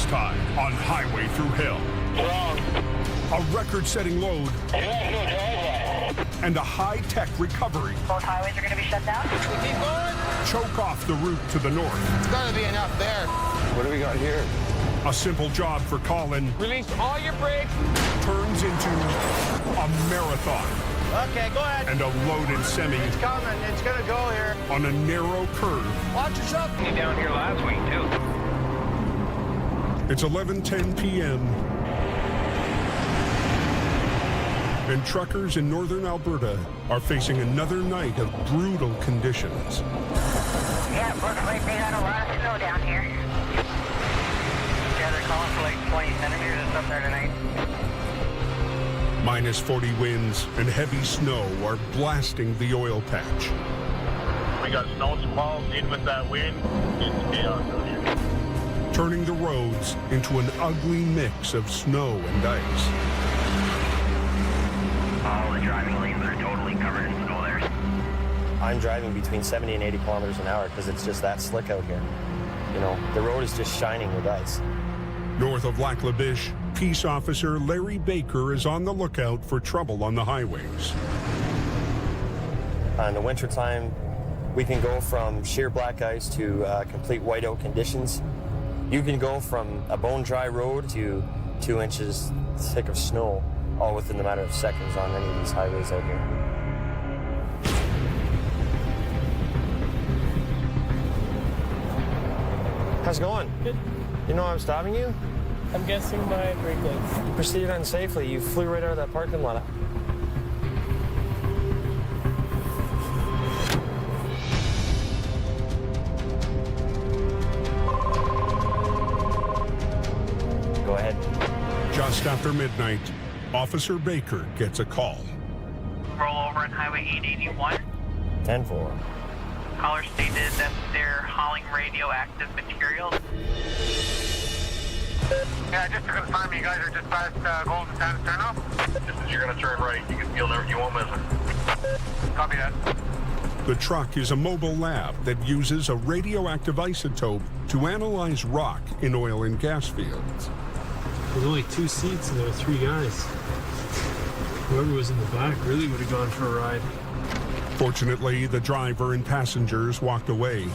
This time on Highway Through Hell. Wrong. A record-setting load and a high-tech recovery. Both highways are going to be shut down. Keep going. Choke off the route to the north. It's got to be enough there. What do we got here? A simple job for Colin Release all your brakes. turns into a marathon. Okay, go ahead. And a loaded semi It's coming. It's going to go here. on a narrow curve. Watch yourself. You down here last week, too. It's 11:10 p.m. and truckers in northern Alberta are facing another night of brutal conditions. Yeah, looks like they got a lot of snow down here. Yeah, they're calling for like 20 centimeters or something there tonight. Minus 40 winds and heavy snow are blasting the oil patch. We got snow squalls in with that wind. It's chaos out here. Turning the roads into an ugly mix of snow and ice. All the driving lanes are totally covered in snow there. I'm driving between 70 and 80 kilometers an hour because it's just that slick out here. You know, the road is just shining with ice. North of Lac La Biche, Peace Officer Larry Baker is on the lookout for trouble on the highways. In the wintertime, we can go from sheer black ice to complete whiteout conditions. You can go from a bone-dry road to 2 inches thick of snow, all within the matter of seconds on any of these highways out here. How's it going? Good. You know I'm stopping you? I'm guessing my brake lights. You proceeded unsafely. You flew right out of that parking lot. Go ahead. Just after midnight, Officer Baker gets a call. Roll over on Highway 881. 10-4. Caller stated that they're hauling radioactive materials. Yeah, just to confirm, you guys are just past Golden Sands turnoff? Just as you're going to turn right, you won't miss it. Copy that. The truck is a mobile lab that uses a radioactive isotope to analyze rock in oil and gas fields. There's only 2 seats and there were 3 guys. Whoever was in the back really would have gone for a ride. Fortunately, the driver and passengers walked away,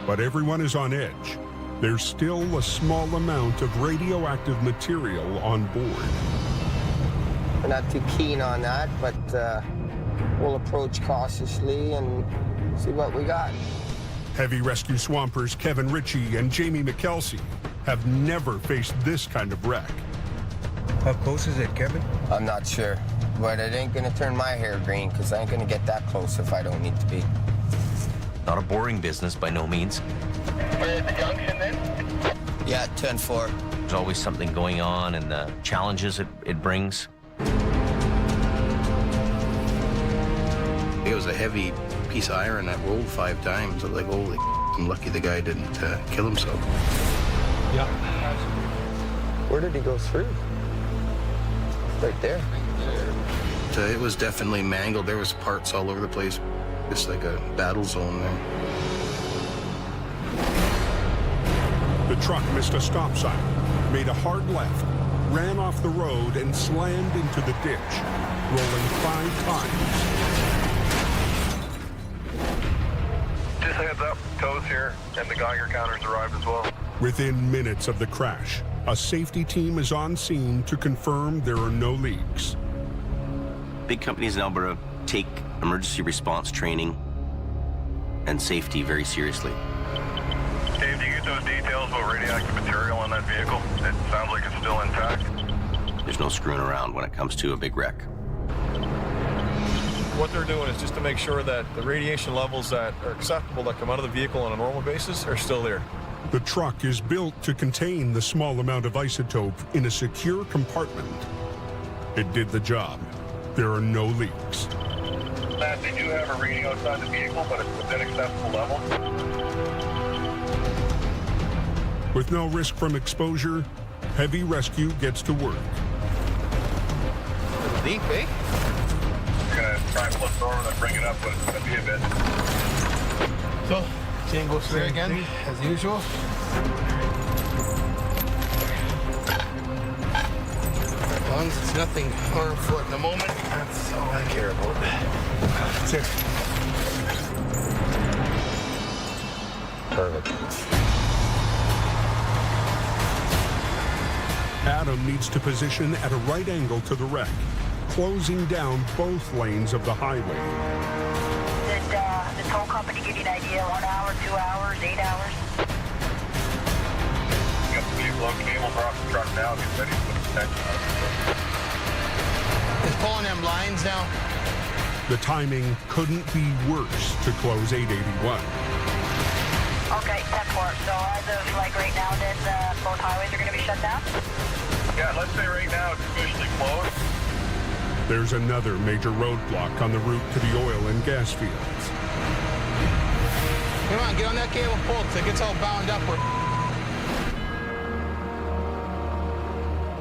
but everyone is on edge. There's still a small amount of radioactive material on board. We're not too keen on that, but we'll approach cautiously and see what we got. Heavy rescue swampers Kevin Ritchie and Jamie McKelsey have never faced this kind of wreck. How close is it, Kevin? I'm not sure, but it ain't gonna turn my hair green because I ain't gonna get that close if I don't need to be. Not a boring business by no means. We're at the junction then? Yeah, 10-4. There's always something going on and the challenges it brings. It was a heavy piece of iron that rolled 5 times. Like, holy, I'm lucky the guy didn't kill himself. Yeah. Where did he go through? Right there. It was definitely mangled. There was parts all over the place. It's like a battle zone there. The truck missed a stop sign, made a hard left, ran off the road, and slammed into the ditch, rolling 5 times. Just heads up, tows here, and the Geiger counters arrived as well. Within minutes of the crash, a safety team is on scene to confirm there are no leaks. Big companies in Alberta take emergency response training and safety very seriously. Dave, do you get those details about radioactive material on that vehicle? It sounds like it's still intact. There's no screwing around when it comes to a big wreck. What they're doing is just to make sure that the radiation levels that are acceptable that come out of the vehicle on a normal basis are still there. The truck is built to contain the small amount of isotope in a secure compartment. It did the job. There are no leaks. They do have a reading outside the vehicle, but it's within acceptable level. With no risk from exposure, heavy rescue gets to work. Deep, eh? We're going to try and flip it over and then bring it up, but it's going to be a bit. So, chain goes through again, as usual. long as it's nothing arm, foot in the moment, that's all I care about. That's it. Perfect. Adam needs to position at a right angle to the wreck, closing down both lanes of the highway. Did the tow company give you an idea? 1 hour, 2 hours, 8 hours? Got the vehicle on cable, brought the truck down, he's ready to put the protection on. It's pulling them lines now. The timing couldn't be worse to close 881. Okay, 10-4. So as of like right now, then both highways are going to be shut down? Yeah, let's say right now it's officially closed. There's another major roadblock on the route to the oil and gas fields. Come on, get on that cable pull till it gets all bound up.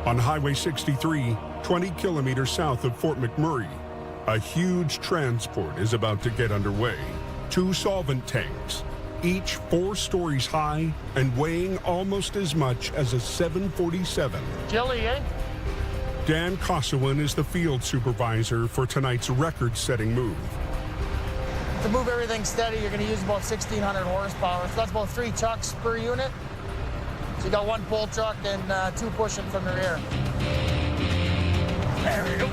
On Highway 63, 20 kilometers south of Fort McMurray, a huge transport is about to get underway. 2 solvent tanks, each 4 stories high and weighing almost as much as a 747. Chilly, eh? Dan Kosowin is the field supervisor for tonight's record-setting move. To move everything steady, you're going to use about 1,600 horsepower. So that's about 3 trucks per unit. So you got 1 pull truck and 2 pushing from the rear. There we go.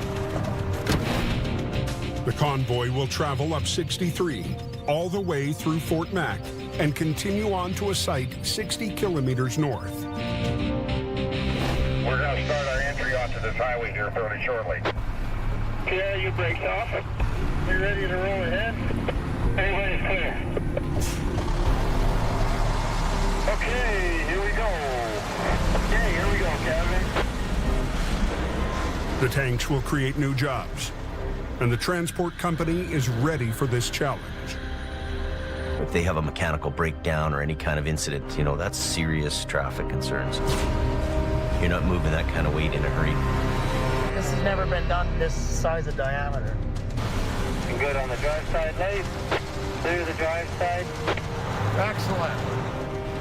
The convoy will travel up 63, all the way through Fort Mac, and continue on to a site 60 kilometers north. We're going to start our entry onto this highway here fairly shortly. Yeah, you brakes off. You ready to roll ahead? Everybody's clear. Okay, here we go. Okay, here we go, Captain. The tanks will create new jobs, and the transport company is ready for this challenge. If they have a mechanical breakdown or any kind of incident, you know, that's serious traffic concerns. You're not moving that kind of weight in a hurry. This has never been done this size of diameter. Good on the drive side light. Clear the drive side. Excellent.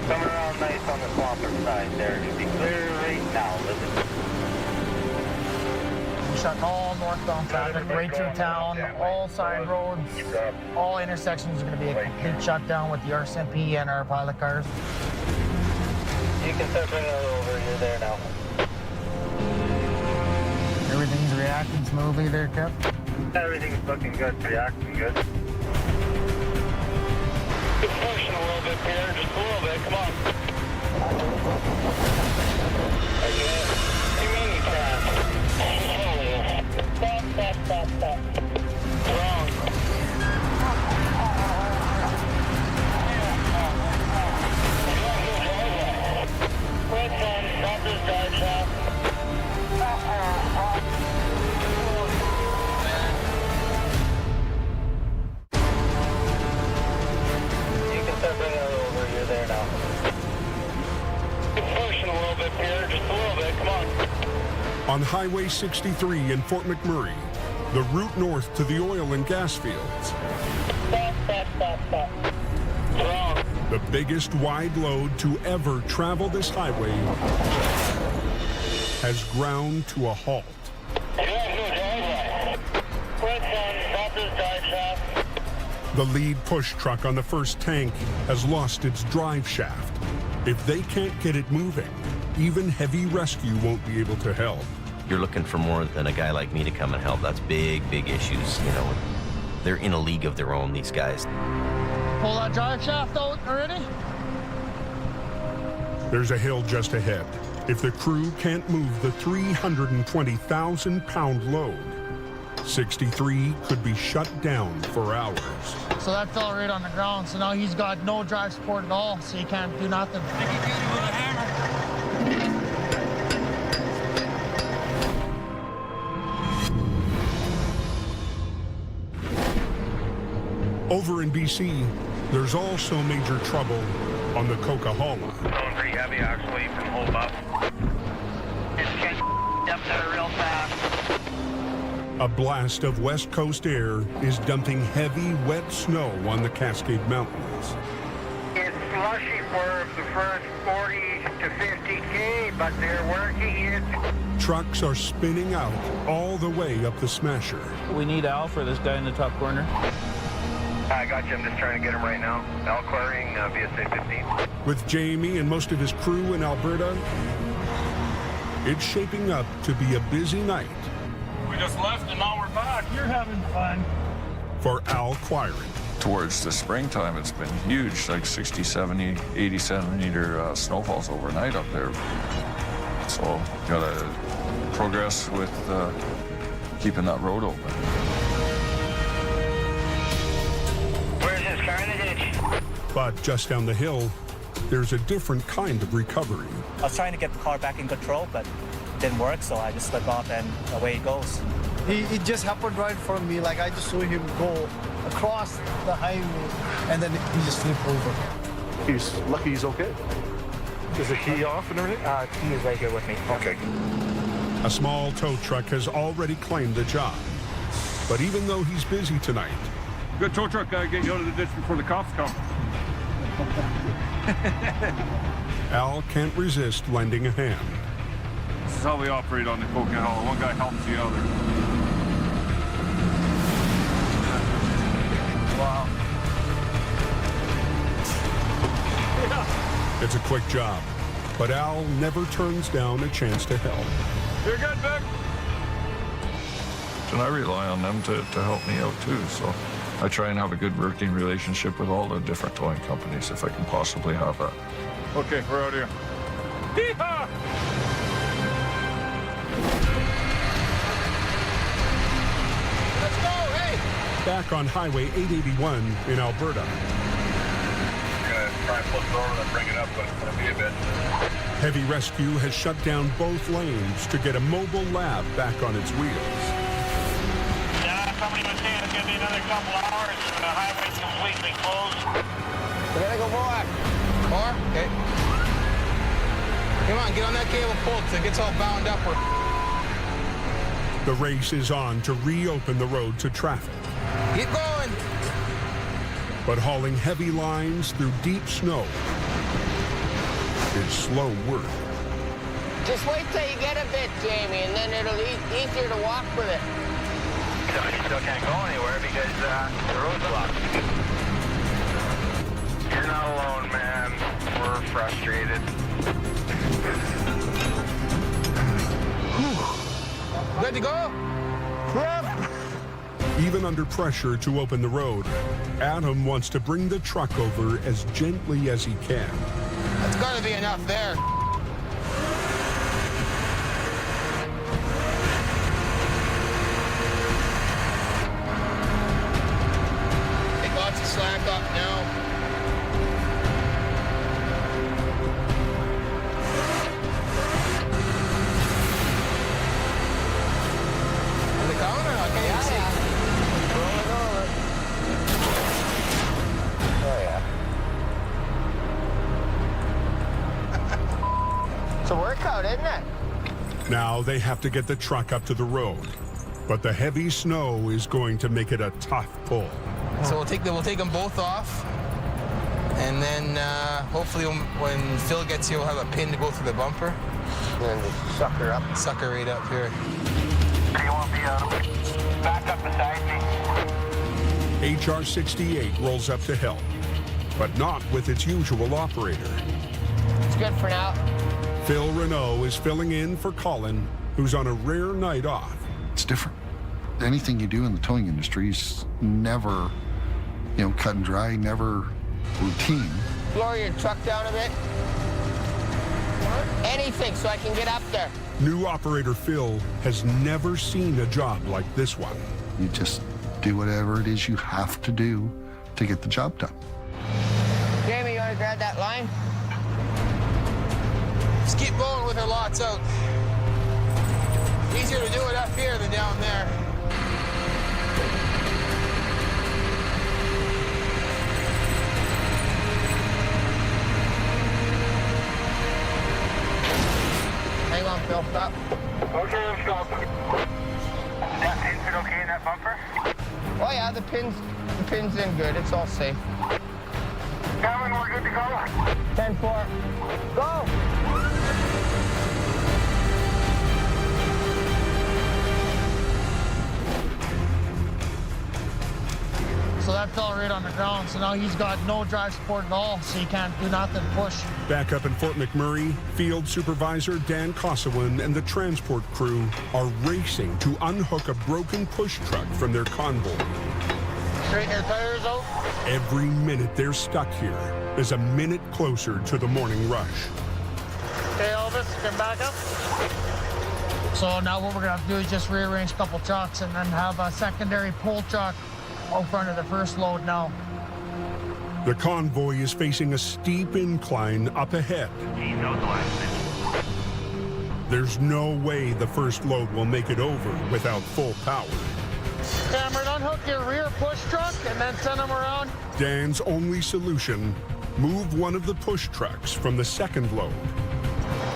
Coming around nice on the swamper side there. Should be clear right now. Listen. We're shutting all northbound traffic right through town, all side roads, all intersections are going to be a complete shutdown with the RCMP and our pilot cars. You can start bringing it over. You're there now. Everything's reacting smoothly there, Kev. Everything's looking good. Reacting good. Just pushing a little bit, Peter. Just a little bit. Come on. You mean you can? Stop. Wrong. Red sun, stop this dive shaft. You can start bringing it over. You're there now. Keep pushing a little bit, Peter. Just a little bit. Come on. On Highway 63 in Fort McMurray, the route north to the oil and gas fields. Stop. Wrong. The biggest wide load to ever travel this highway has ground to a halt. Red sun, stop this dive shaft. The lead push truck on the first tank has lost its drive shaft. If they can't get it moving, even heavy rescue won't be able to help. You're looking for more than a guy like me to come and help. That's big issues, you know. They're in a league of their own, these guys. Pull that drive shaft out already? There's a hill just ahead. If the crew can't move the 320,000-pound load, 63 could be shut down for hours. So that fell right on the ground. So now he's got no drive support at all, so he can't do nothing. Over in BC, there's also major trouble on the Coquihalla. Going pretty heavy, actually, from hold up. It's getting up there real fast. A blast of West Coast air is dumping heavy, wet snow on the Cascade Mountains. It's slushy for the first 40 to 50 K. tricky, but they're working it. Trucks are spinning out all the way up the smasher. We need Al for this guy in the top corner. I got you. I'm just trying to get him right now. Al clearing VSA 15. With Jamie and most of his crew in Alberta, it's shaping up to be a busy night We just left and now we're back. You're having fun. for Al Quiring. Towards the springtime, it's been huge, like 60, 70, 80 centimeter snowfalls overnight up there. So, gotta progress with keeping that road open. Where's his car in the ditch? But just down the hill, there's a different kind of recovery. I was trying to get the car back in control, but it didn't work, so I just slipped off and away it goes. He just happened right in front of me, like I just saw him go across the highway, and then he just flipped over. He's lucky he's okay. Is the key off and everything? He is right here with me. Okay. A small tow truck has already claimed the job. But even though he's busy tonight, Good tow truck guy, get you out of the ditch before the cops come. Al can't resist lending a hand. This is how we operate on the Coconut Hollow. One guy helps the other. Wow. It's a quick job, but Al never turns down a chance to help. You're good, Vic. And I rely on them to help me out too, so I try and have a good working relationship with all the different towing companies if I can possibly have that. Okay, we're out here. Hee-haw! Let's go, hey! Back on Highway 881 in Alberta, Gonna try and flip it over and bring it up, but it's gonna be a bit. heavy rescue has shut down both lanes to get a mobile lab back on its wheels. Yeah, somebody was saying it's gonna be another couple hours and the highway's completely closed. We gotta go back. Car? Okay. Come on, get on that cable pull till it gets all bound up. The race is on to reopen the road to traffic. Keep going. But hauling heavy lines through deep snow is slow work. Just wait till you get a bit, Jamie, and then it'll be easier to walk with it. So you still can't go anywhere because the road's blocked. You're not alone, man. We're frustrated. Good to go? Yep. Even under pressure to open the road, Adam wants to bring the truck over as gently as he can. That's gotta be enough there. Take lots of slack up now. Is it going or not? Can you see? Rolling over. Oh, yeah. It's a workout, isn't it? Now they have to get the truck up to the road, but the heavy snow is going to make it a tough pull. So we'll take them both off, and then hopefully when Phil gets here, we'll have a pin to go through the bumper. And then just suck her up. Suck her right up here. You want me back up beside me? HR 68 rolls up to help, but not with its usual operator. It's good for now. Phil Renault is filling in for Colin, who's on a rare night off. It's different. Anything you do in the towing industry is never, cut and dry, never routine. Lower your truck down a bit. Anything so I can get up there. New operator Phil has never seen a job like this one. You just do whatever it is you have to do to get the job done. Jamie, you want to grab that line? Just keep going with her lots out. Easier to do it up here than down there. Hang on, Phil, stop. Okay, stop. That pin fit okay in that bumper? Oh yeah, the pin's in good. It's all safe. Gavin, we're good to go. 10-4. Go! that fell right on the ground. So now he's got no drive support at all, so he can't do nothing, push. Back up in Fort McMurray, Field Supervisor Dan Kossowin and the transport crew are racing to unhook a broken push truck from their convoy. Straighten your tires out. Every minute they're stuck here is a minute closer to the morning rush. Okay, Elvis, come back up. So now what we're gonna have to do is just rearrange a couple trucks and then have a secondary pull truck out front of the first load now. The convoy is facing a steep incline up ahead. There's no way the first load will make it over without full power. Cameron, unhook your rear push truck and then send them around. Dan's only solution, move one of the push trucks from the second load.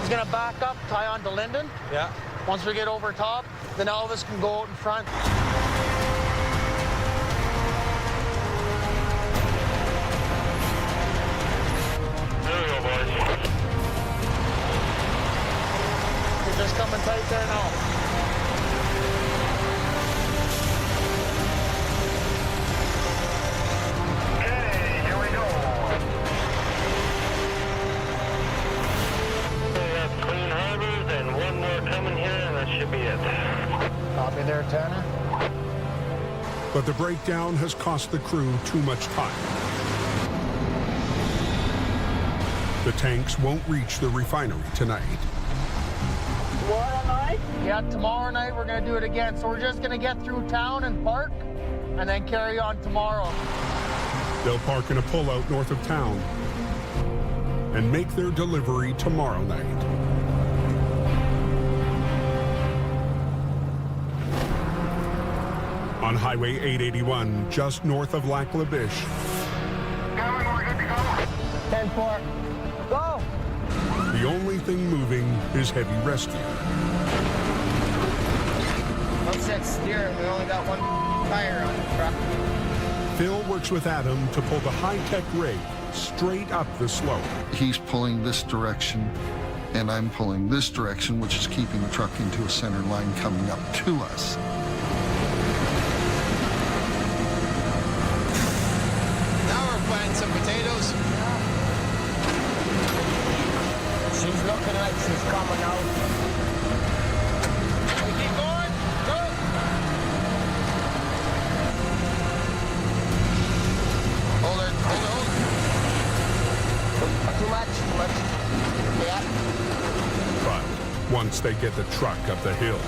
He's gonna back up, tie on to Linden. Yeah. Once we get over top, then Elvis can go out in front. There we go, boys. You're just coming tight there now. Okay, here we go. We have clean harbors and one more coming here, and that should be it. Copy there, Tanner. But the breakdown has cost the crew too much time. The tanks won't reach the refinery tonight. Tomorrow night? Yeah, tomorrow night we're gonna do it again. So we're just gonna get through town and park, and then carry on tomorrow. They'll park in a pullout north of town and make their delivery tomorrow night. On Highway 881, just north of Lac La Biche, Coming, we're good to go. 10-4. Go! the only thing moving is heavy rescue. Let's set steering. We only got one tire on the truck. Phil works with Adam to pull the high-tech rig straight up the slope. He's pulling this direction, and I'm pulling this direction, which is keeping the truck into a center line coming up to us. Now we're planting some potatoes. She's looking like she's coming out. We keep going. Go. Hold her. Hold her. Too much. Yeah. But once they get the truck up the hill,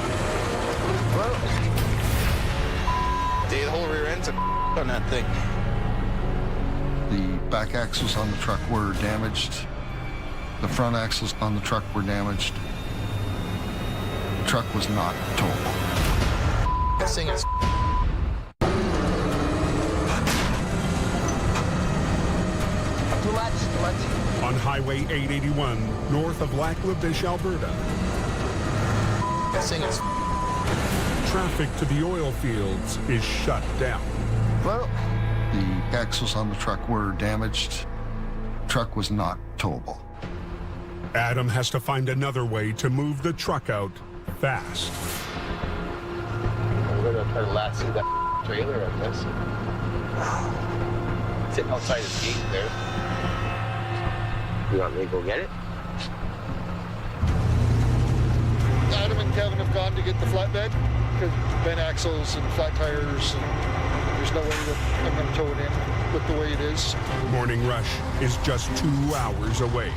The whole rear end's on that thing. The back axles on the truck were damaged. The front axles on the truck were damaged. The truck was not towable. This thing is Too much. on Highway 881, north of Lac La Biche, Alberta, this thing is traffic to the oil fields is shut down. Well, The axles on the truck were damaged. The truck was not towable. Adam has to find another way to move the truck out fast. I'm gonna try to lasso that trailer on this. Sitting outside his gate there. you want me to go get it? Adam and Kevin have gone to get the flatbed because bent axles and flat tires, and there's no way that I'm going to tow it in with the way it is. Morning rush is just 2 hours away.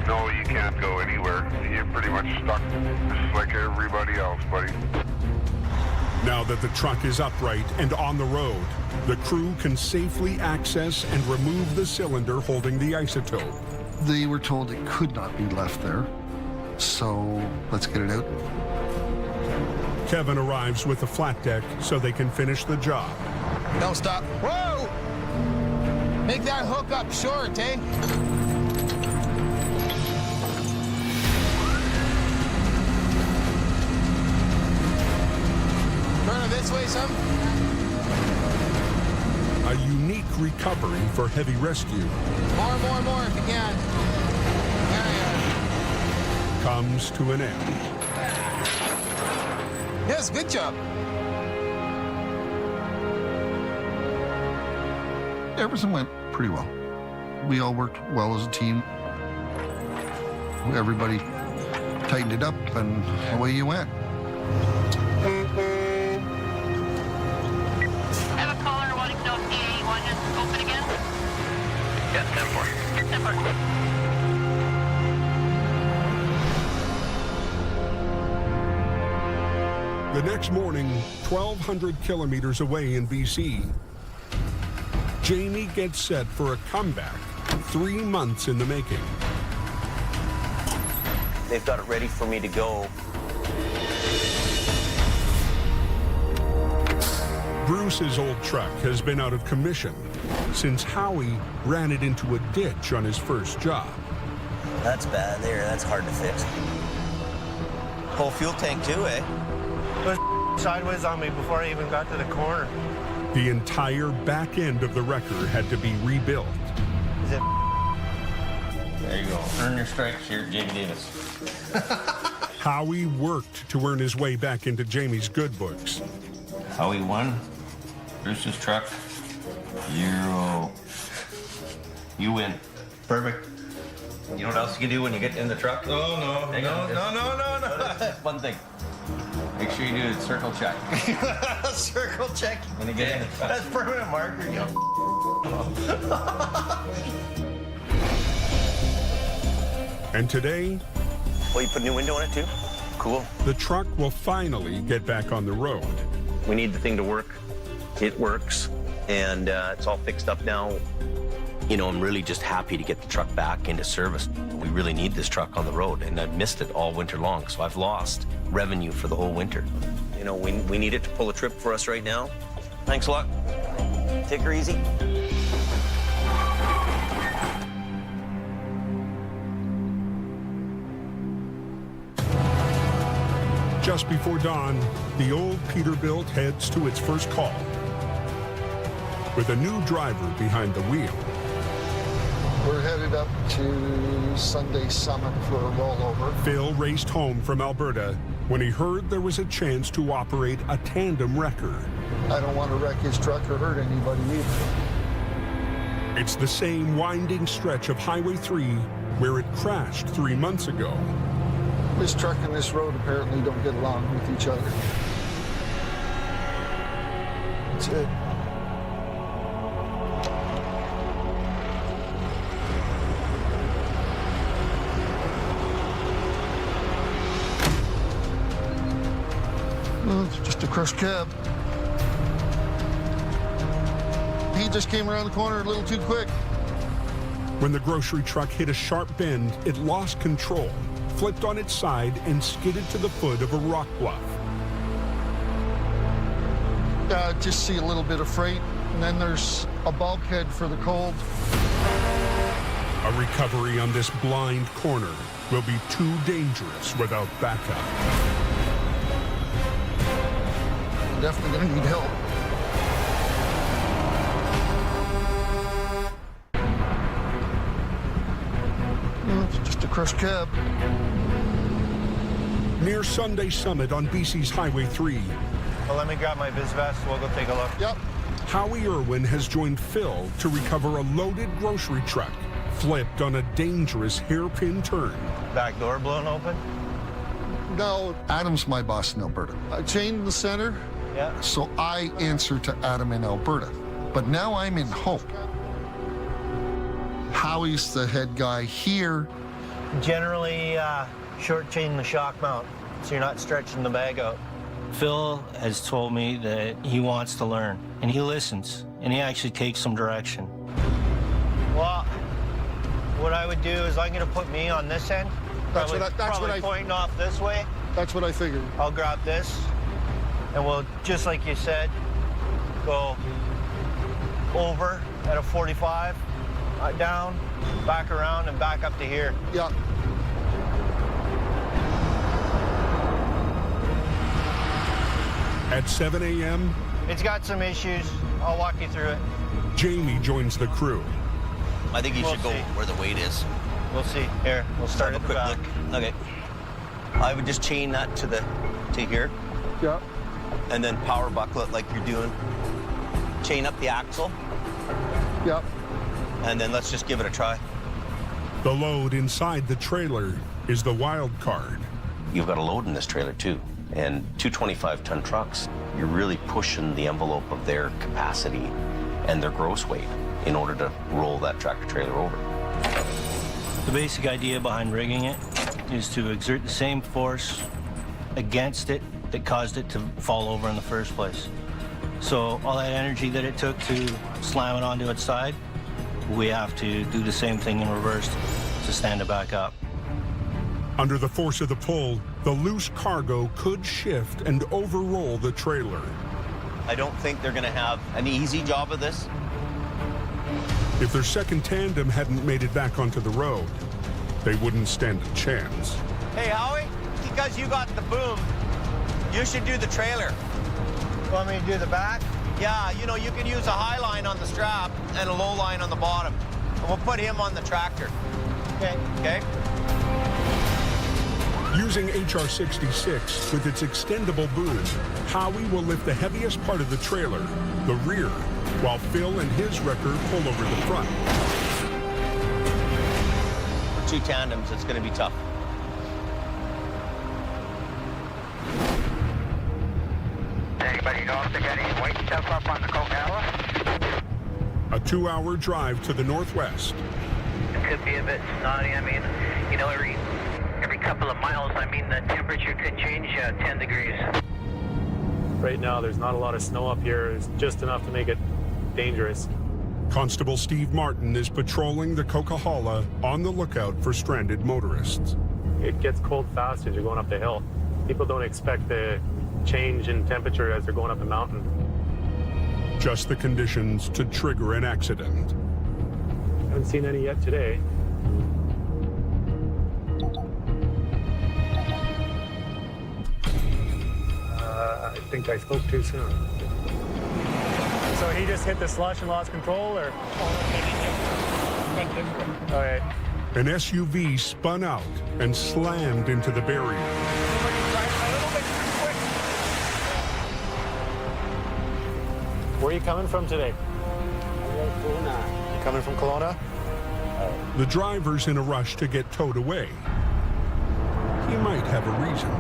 No, you can't go anywhere. You're pretty much stuck just like everybody else, buddy. Now that the truck is upright and on the road, the crew can safely access and remove the cylinder holding the isotope. They were told it could not be left there, so let's get it out. Kevin arrives with the flat deck so they can finish the job. Don't stop. Whoa! Make that hook up short, eh? Turn it this way some. A unique recovery for heavy rescue More if you can. There you are. comes to an end. Yes, good job. Everything went pretty well. We all worked well as a team. Everybody tightened it up, and away you went. I have a caller wanting to know if DA1 is open again. Yeah, 10-4. 10-4. The next morning, 1,200 kilometers away in BC, Jamie gets set for a comeback 3 months in the making. They've got it ready for me to go. Bruce's old truck has been out of commission since Howie ran it into a ditch on his first job. That's bad there. That's hard to fix. Whole fuel tank too, eh? It was sideways on me before I even got to the corner. The entire back end of the wrecker had to be rebuilt. Is it? There you go. Earn your stripes here, Jamie Davis. Howie worked to earn his way back into Jamie's good books. Howie won. Bruce's truck. You win. Perfect. You know what else you can do when you get in the truck? No. One thing. Make sure you do a circle check. Circle check. When you get in the truck. That's permanent marker, you know. And today, Well, you put a new window on it too? Cool. the truck will finally get back on the road. We need the thing to work. It works, and it's all fixed up now. You know, I'm really just happy to get the truck back into service. We really need this truck on the road, and I've missed it all winter long, so I've lost revenue for the whole winter. You know, we need it to pull a trip for us right now. Thanks a lot. Take her easy. Just before dawn, the old Peterbilt heads to its first call. With a new driver behind the wheel, We're headed up to Sunday Summit for a rollover. Phil raced home from Alberta when he heard there was a chance to operate a tandem wrecker. I don't want to wreck his truck or hurt anybody either. It's the same winding stretch of Highway 3 where it crashed 3 months ago. This truck and this road apparently don't get along with each other. That's it. Well, it's just a crushed cab. He just came around the corner a little too quick. When the grocery truck hit a sharp bend, it lost control, flipped on its side, and skidded to the foot of a rock bluff. Just see a little bit of freight, and then there's a bulkhead for the cold. A recovery on this blind corner will be too dangerous without backup. Definitely gonna need help. Well, it's just a crushed cab. Near Sunday Summit on BC's Highway 3, Well, let me grab my biz vest. We'll go take a look. Yep. Howie Irwin has joined Phil to recover a loaded grocery truck flipped on a dangerous hairpin turn. Back door blown open? No, Adam's my boss in Alberta. I chained the center. Yeah. So I answer to Adam in Alberta. But now I'm in Hope. Howie's the head guy here. Generally, short chain the shock mount, so you're not stretching the bag out. Phil has told me that he wants to learn, and he listens, and he actually takes some direction. Well, what I would do is I'm going to put me on this end. That's what Probably pointing off this way. That's what I figured. I'll grab this, and we'll, just like you said, go over at a 45, down, back around, and back up to here. Yeah. At 7 a.m., It's got some issues. I'll walk you through it. Jamie joins the crew. I think you We'll should go see. where the weight is. We'll see. Here, we'll start Have at a the quick back. look. Okay. I would just chain that to here, Yeah. and then power buckle it like you're doing. Chain up the axle. Yep. And then let's just give it a try. The load inside the trailer is the wild card. You've got a load in this trailer too. And 225-ton trucks, you're really pushing the envelope of their capacity and their gross weight in order to roll that tractor trailer over. The basic idea behind rigging it is to exert the same force against it that caused it to fall over in the first place. So all that energy that it took to slam it onto its side, we have to do the same thing in reverse to stand it back up. Under the force of the pull, the loose cargo could shift and overroll the trailer. I don't think they're gonna have an easy job of this. If their second tandem hadn't made it back onto the road, they wouldn't stand a chance. Hey, Howie, because you got the boom, you should do the trailer. Want me to do the back? Yeah, you know, you can use a high line on the strap and a low line on the bottom. And we'll put him on the tractor. Okay. Okay? Using HR-66 with its extendable boom, Howie will lift the heaviest part of the trailer, the rear, while Phil and his wrecker pull over the front. For two tandems, it's going to be tough. Anybody know if they got any white stuff up on the Coachella? A 2-hour drive to the northwest. It could be a bit snotty. I mean, you know, every couple of miles, I mean, the temperature could change 10 degrees. Right now, there's not a lot of snow up here. It's just enough to make it dangerous. Constable Steve Martin is patrolling the Coquihalla on the lookout for stranded motorists. It gets cold fast as you're going up the hill. People don't expect the change in temperature as they're going up the mountain. Just the conditions to trigger an accident. Haven't seen any yet today. I think I spoke too soon. So he just hit the slush and lost control, or? All right. An SUV spun out and slammed into the barrier. Where are you coming from today? Kelowna. Coming from Kelowna? The driver's in a rush to get towed away. He might have a reason.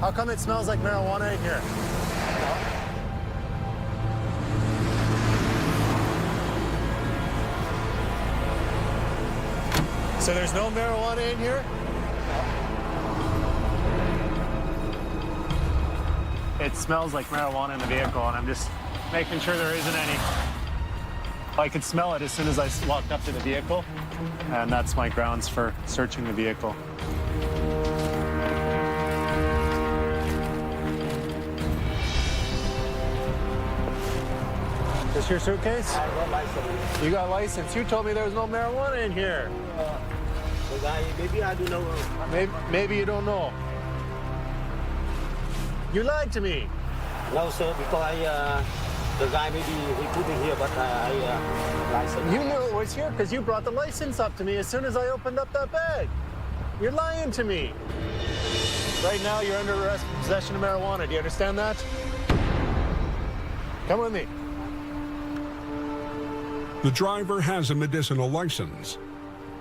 How come it smells like marijuana in here? So there's no marijuana in here? It smells like marijuana in the vehicle, and I'm just making sure there isn't any. I could smell it as soon as I walked up to the vehicle, and that's my grounds for searching the vehicle. This your suitcase? I got license. You got license. You told me there was no marijuana in here. The guy, maybe I do know. Maybe you don't know. You lied to me. No, sir, because the guy maybe he put it here, but I license. You knew it was here because you brought the license up to me as soon as I opened up that bag. You're lying to me. Right now, you're under arrest for possession of marijuana. Do you understand that? Come with me. The driver has a medicinal license,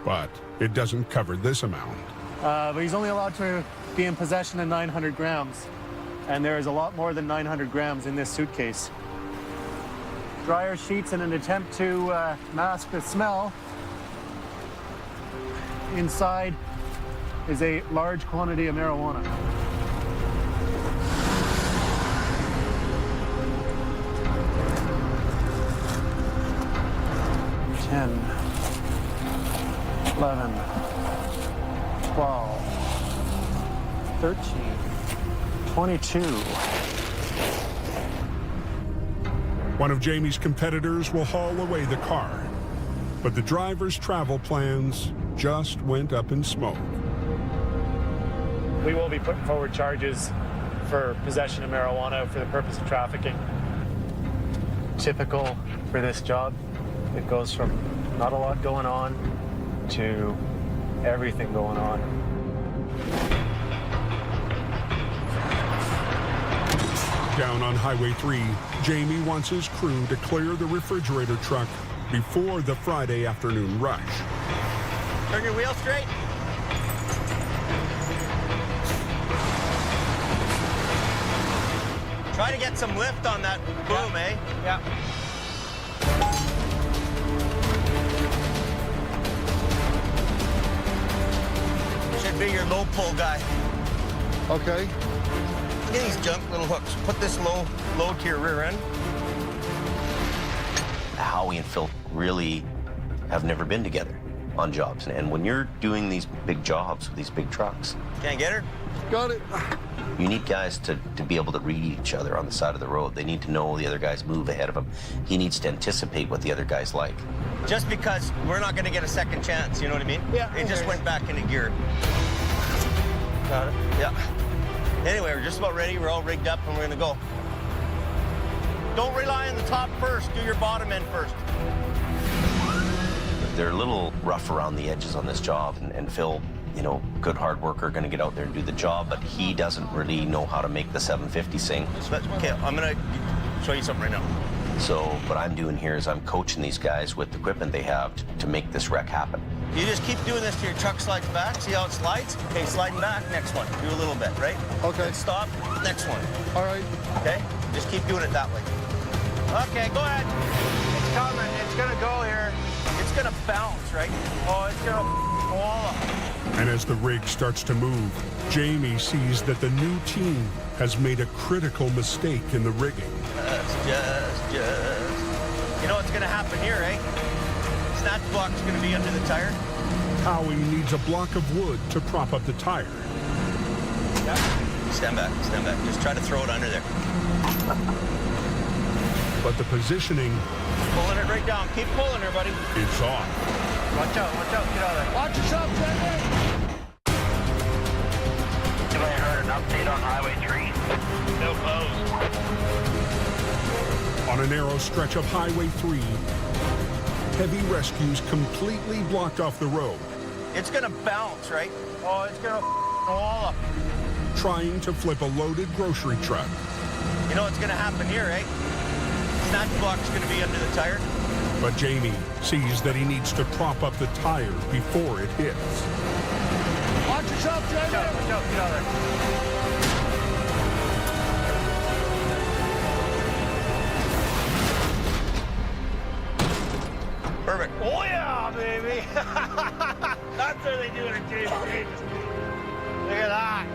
but it doesn't cover this amount. But he's only allowed to be in possession of 900 grams. And there is a lot more than 900 grams in this suitcase. Dryer sheets in an attempt to mask the smell. Inside is a large quantity of marijuana. $10, $11, $12, $13, $22. One of Jamie's competitors will haul away the car, but the driver's travel plans just went up in smoke. We will be putting forward charges for possession of marijuana for the purpose of trafficking. Typical for this job. It goes from not a lot going on to everything going on. Down on Highway 3, Jamie wants his crew to clear the refrigerator truck before the Friday afternoon rush. Turn your wheel straight. Try to get some lift on that boom, eh? Yeah. Should be your low pull guy. Okay. Look at these junk little hooks. Put this low to your rear end. Howie and Phil really have never been together on jobs. And when you're doing these big jobs with these big trucks. Can't get her? Got it. You need guys to be able to read each other on the side of the road. They need to know the other guy's move ahead of him. He needs to anticipate what the other guy's like. Just because we're not going to get a second chance, you know what I mean? Yeah. It just went back into gear. Got it. Yeah. Anyway, we're just about ready. We're all rigged up and we're going to go. Don't rely on the top first. Do your bottom end first. They're a little rough around the edges on this job, and Phil, you know, good hard worker, going to get out there and do the job, but he doesn't really know how to make the 750 sing. Okay, I'm going to show you something right now. So what I'm doing here is I'm coaching these guys with the equipment they have to make this wreck happen. You just keep doing this till your truck slides back. See how it slides? Okay, sliding back. Next one. Do a little bit, right? Okay. Then stop. Next one. All right. Okay? Just keep doing it that way. Okay, go ahead. It's coming. It's going to go here. It's going to bounce, right? Oh, it's going to fall up. And as the rig starts to move, Jamie sees that the new team has made a critical mistake in the rigging. Just. You know what's going to happen here, eh? Snatch block's going to be under the tire. Howie needs a block of wood to prop up the tire. Yeah. Stand back. Just try to throw it under there. But the positioning... Pulling it right down. Keep pulling her, buddy. It's off. Watch out. Get out of there. Watch yourself, Jamie! Anybody heard an update on Highway 3? Still closed. On a narrow stretch of Highway 3, heavy rescues completely blocked off the road. It's going to bounce, right? Oh, it's going to wall up. Trying to flip a loaded grocery truck. You know what's going to happen here, eh? Snatch block's going to be under the tire. But Jamie sees that he needs to prop up the tire before it hits. Watch yourself, Jamie! Watch out, get out of there. Perfect. Oh yeah, baby! That's what they do in a Jamie. Look at that.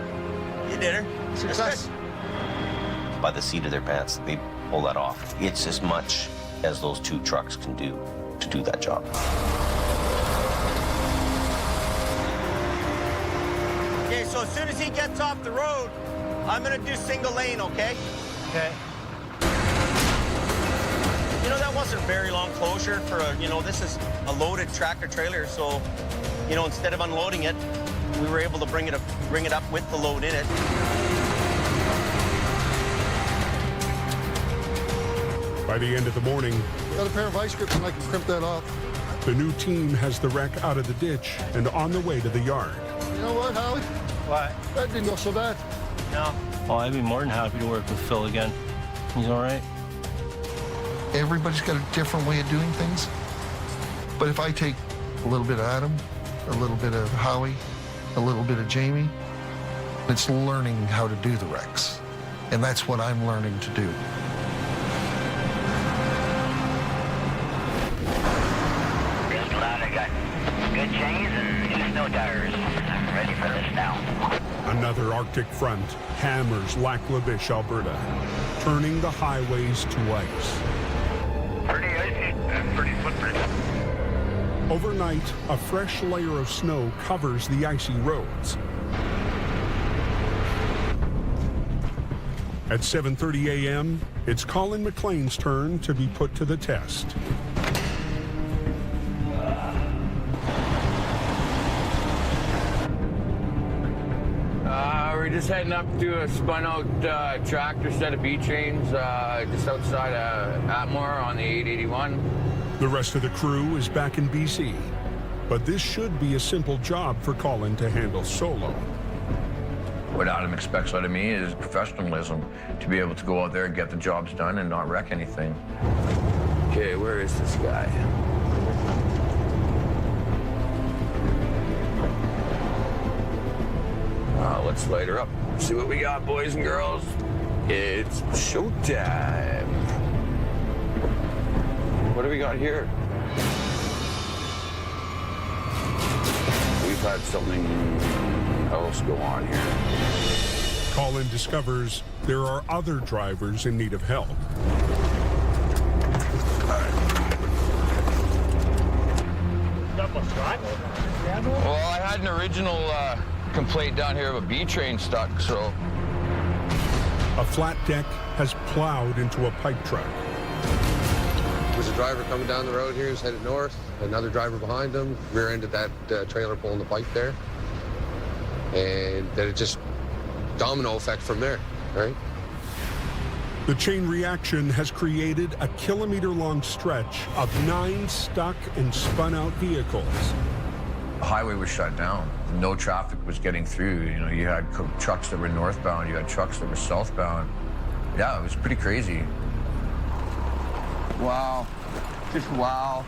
You did her. Success. By the seat of their pants, they pull that off. It's as much as those two trucks can do to do that job. Okay, so as soon as he gets off the road, I'm gonna do single lane, okay? Okay. You know, that wasn't a very long closure for a, you know, this is a loaded tractor trailer, so, you know, instead of unloading it, we were able to bring it up with the load in it. By the end of the morning, Got a pair of ice grips and I can crimp that off. the new team has the wreck out of the ditch and on the way to the yard. You know what, Howie? What? That didn't go so bad. No. Oh, I'd be more than happy to work with Phil again. He's all right. Everybody's got a different way of doing things. But if I take a little bit of Adam, a little bit of Howie, a little bit of Jamie, it's learning how to do the wrecks. And that's what I'm learning to do. Just loud, I got good chains and new snow tires. I'm ready for this now. Another Arctic front hammers Lac La Biche, Alberta, turning the highways to ice. Pretty icy and pretty slippery. Overnight, a fresh layer of snow covers the icy roads. At 7:30 a.m., it's Colin McLean's turn to be put to the test. We're just heading up to a spun-out tractor set of B-trains just outside of Atmore on the 881. The rest of the crew is back in BC, but this should be a simple job for Colin to handle solo. What Adam expects out of me is professionalism, to be able to go out there and get the jobs done and not wreck anything. Okay, where is this guy? Let's light her up. See what we got, boys and girls. It's showtime. What do we got here? We've had something else go on here. Colin discovers there are other drivers in need of help. Well, I had an original complaint down here of a B train stuck, so. A flat deck has plowed into a pipe truck. There's a driver coming down the road here who's headed north, another driver behind him, rear-ended that trailer pulling the pipe there. And then it just domino effect from there, right? The chain reaction has created a kilometer-long stretch of 9 stuck and spun-out vehicles. The highway was shut down. No traffic was getting through. You know, you had trucks that were northbound, you had trucks that were southbound. Yeah, it was pretty crazy. Wow. Just wow.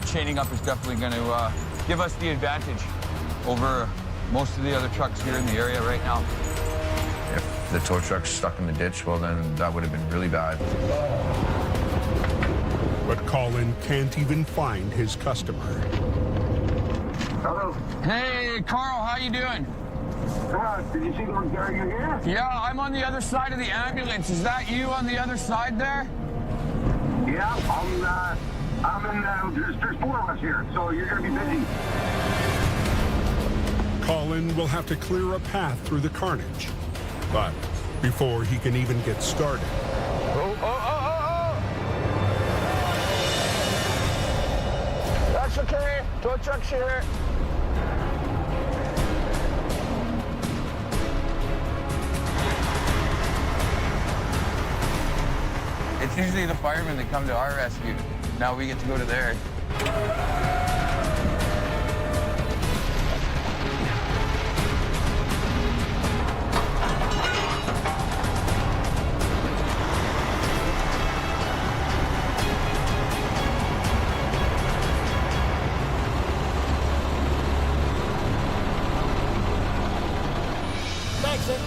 Chaining up is definitely going to give us the advantage over most of the other trucks here in the area right now. If the tow truck's stuck in the ditch, well, then that would have been really bad. But Colin can't even find his customer. Hello. Hey, Carl, how you doing? Did you see those guys here? Yeah, I'm on the other side of the ambulance. Is that you on the other side there? Yeah, I'm in, there's 4 of us here, so you're going to be busy. Colin will have to clear a path through the carnage. But before he can even get started, That's okay. Tow truck's here. It's usually the firemen that come to our rescue. Now we get to go to theirs.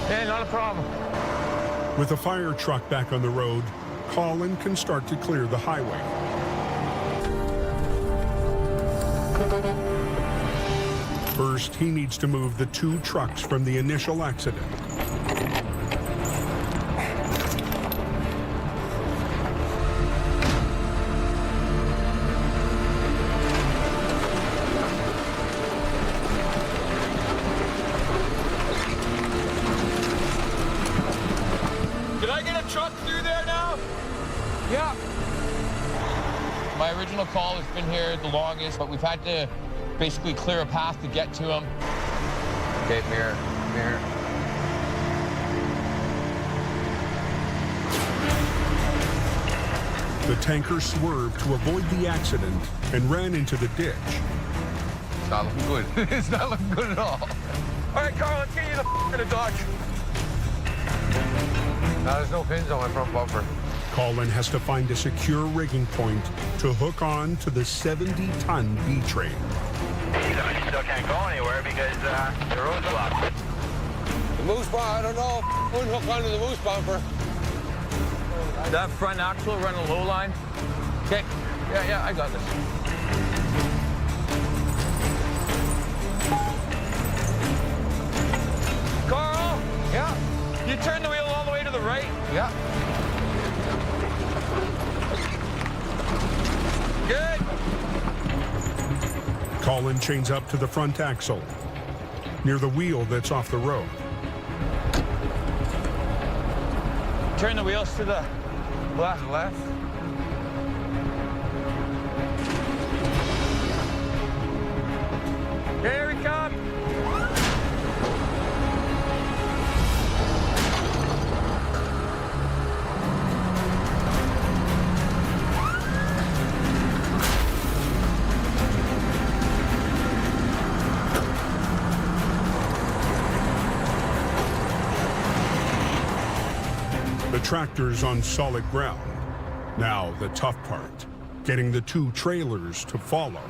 Hey, not a problem. with a fire truck back on the road, Colin can start to clear the highway. First, he needs to move the 2 trucks from the initial accident. Did I get a truck through there now? Yeah. My original call has been here the longest, but we've had to basically clear a path to get to him. Okay, mirror, mirror. The tanker swerved to avoid the accident and ran into the ditch. It's not looking good. It's not looking good at all. All right, Carl, let's get you the in a Dodge. No, there's no pins on my front bumper. Colin has to find a secure rigging point to hook on to the 70-ton B train. You still can't go anywhere because the road's blocked. The moose bumper, I don't know. Wouldn't hook onto the moose bumper. That front axle running low line. Okay, yeah, I got this. Carl? Yeah? You turn the wheel all the way to the right? Yeah. Good. Colin chains up to the front axle, near the wheel that's off the road. Turn the wheels to the left. Here we come. The tractor's on solid ground. Now the tough part, getting the two trailers to follow.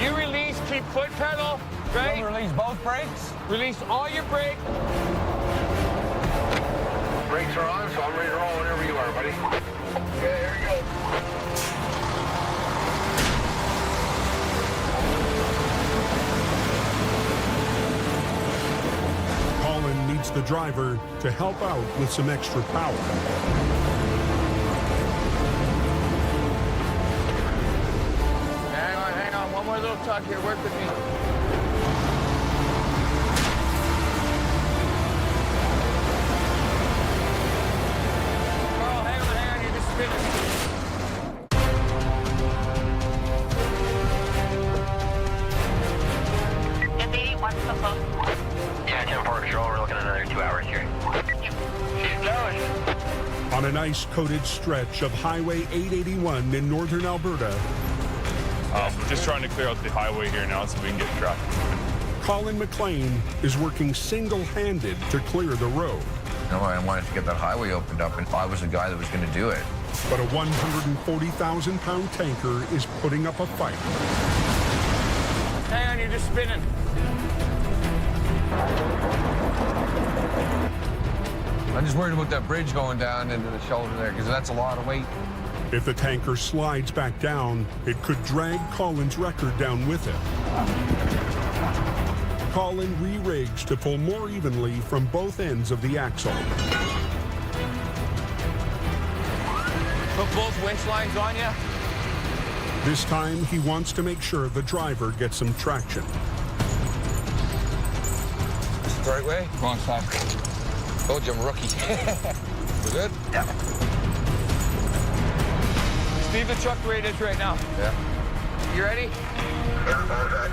You release, keep foot pedal, right? Release both brakes. Release all your brake. Brakes are on, so I'm ready to roll whenever you are, buddy. Okay, here we go. Colin needs the driver to help out with some extra power. Hang on, one more little tuck here, work with me. Carl, hang on, you're just spinning. Yeah, 10-4 control, we're looking at another 2 hours here. She's going. On an ice-coated stretch of Highway 881 in northern Alberta, just trying to clear out the highway here now so we can get traffic moving. Colin McLean is working single-handed to clear the road. You know, I wanted to get that highway opened up, and I was the guy that was going to do it. But a 140,000-pound tanker is putting up a fight. Hang on, you're just spinning. I'm just worried about that bridge going down into the shoulder there, because that's a lot of weight. If the tanker slides back down, it could drag Colin's record down with it. Colin re-rigs to pull more evenly from both ends of the axle. Put both winch lines on you. This time, he wants to make sure the driver gets some traction. Is it the right way? Wrong side. Told you I'm a rookie. We're good? Yeah. Leave the truck where it is right now. Yeah. You ready? Yeah, all set.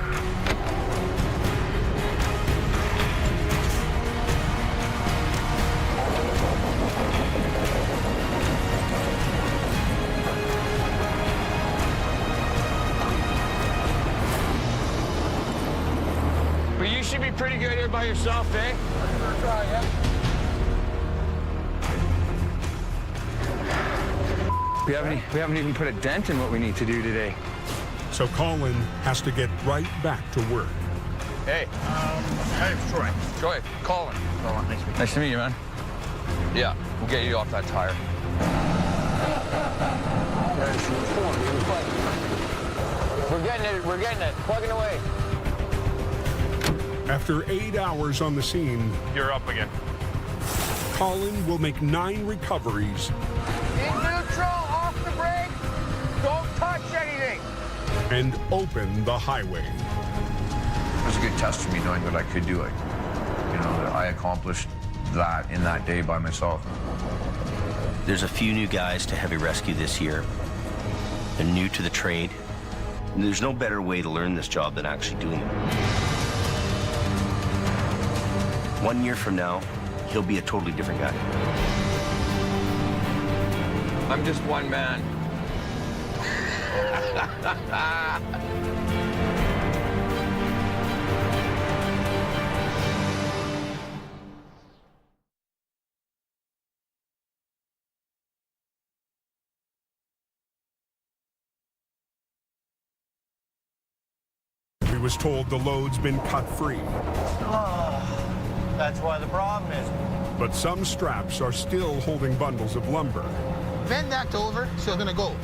But you should be pretty good here by yourself, eh? I'm gonna try, yeah. We haven't even put a dent in what we need to do today. So Colin has to get right back to work. Hey, my name's Troy. Troy, Colin. Nice to meet you, man. Yeah, we'll get you off that tire. We're getting it. Plugging away. After 8 hours on the scene, You're up again. Colin will make 9 recoveries In neutral, off the brake. Don't touch anything. and open the highway. It was a good test for me knowing that I could do it. You know, that I accomplished that in that day by myself. There's a few new guys to heavy rescue this year. They're new to the trade. And there's no better way to learn this job than actually doing it. 1 year from now, he'll be a totally different guy. I'm just one man. He was told the load's been cut free, That's why the problem is. but some straps are still holding bundles of lumber. Bend that over, so you're gonna go.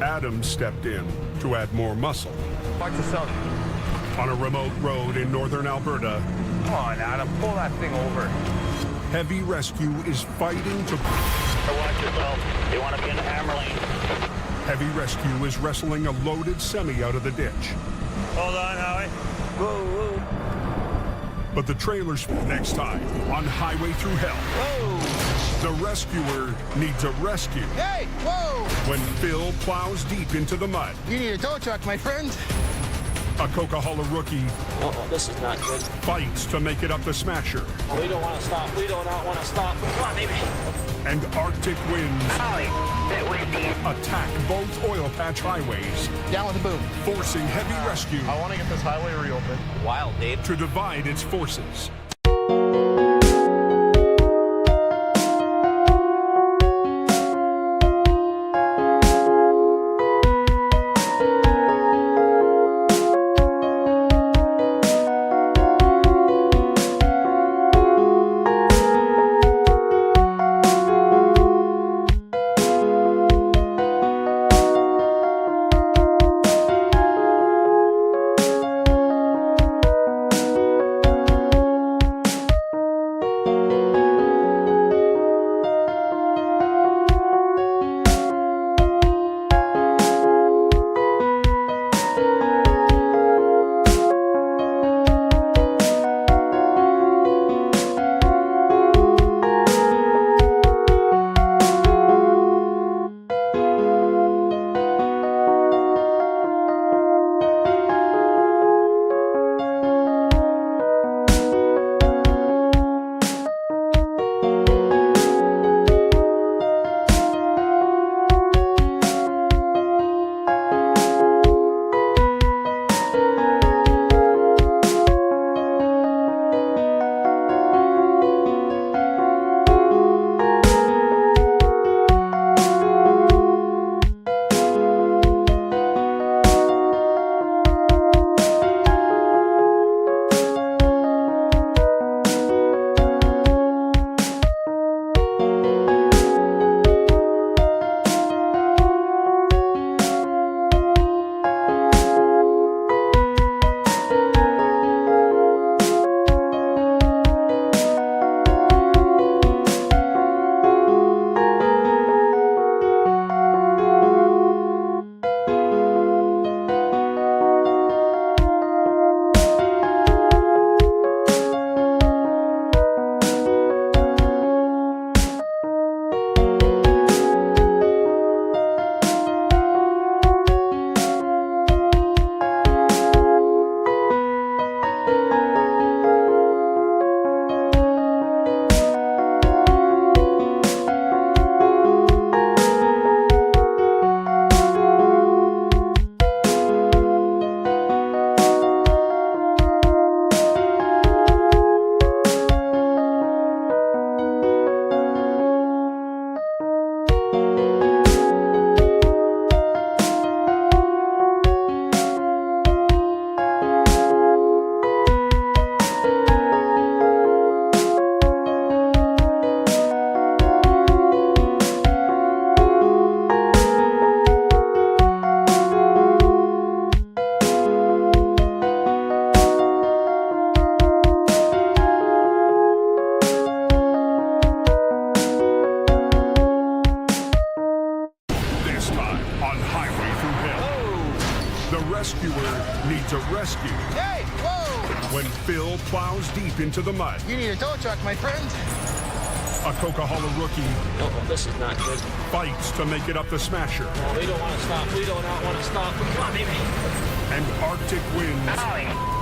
Adam stepped in to add more muscle. Watch yourself. On a remote road in northern Alberta, Come on, Adam, pull that thing over. heavy rescue is fighting to... Watch yourself. You want to be in the hammer lane. Heavy rescue is wrestling a loaded semi out of the ditch. Hold on, Howie. Whoa. But the trailer's next time on Highway Through Hell. The rescuer needs a rescue Hey, whoa! when Phil plows deep into the mud. You need a tow truck, my friend. A Coca-Cola rookie This is not good. fights to make it up the Smasher. We don't want to stop. We do not want to stop. Come on, baby. And Arctic winds Howie, bit windy. attack both oil patch highways, Down with the boom. forcing heavy rescue I want to get this highway reopened. Wild, Dave. to divide its forces. The rescuer needs a rescue. Hey, whoa! When Phil plows deep into the mud. You need a tow truck, my friend. A Coca-Cola rookie Oh, this is not good. fights to make it up the Smasher. No, we don't want to stop. We do not want to stop. Come on, baby. And Arctic winds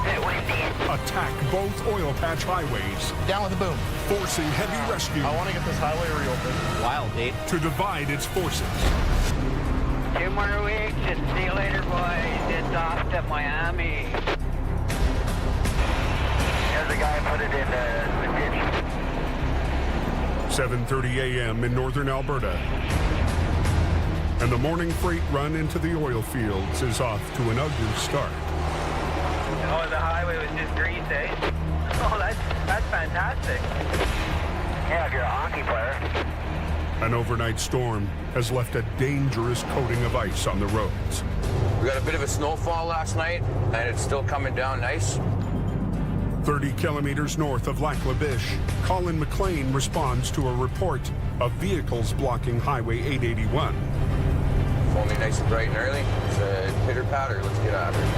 It windy. attack both oil patch highways, Down with the boom. forcing heavy rescue I want to get this highway reopened. Wild, Dave. to divide its forces. 2 more weeks and see you later, boys. It's off to Miami. There's a guy put it in the ditch. 7:30 a.m. in northern Alberta. And the morning freight run into the oil fields is off to an ugly start. Oh, the highway was just grease, eh? Oh, that's fantastic. Yeah, if you're a hockey player. An overnight storm has left a dangerous coating of ice on the roads. We got a bit of a snowfall last night, and it's still coming down nice. 30 kilometers north of Lac La Biche, Colin McLean responds to a report of vehicles blocking Highway 881. It's only nice and bright and early. It's a pitter-patter. Let's get after it.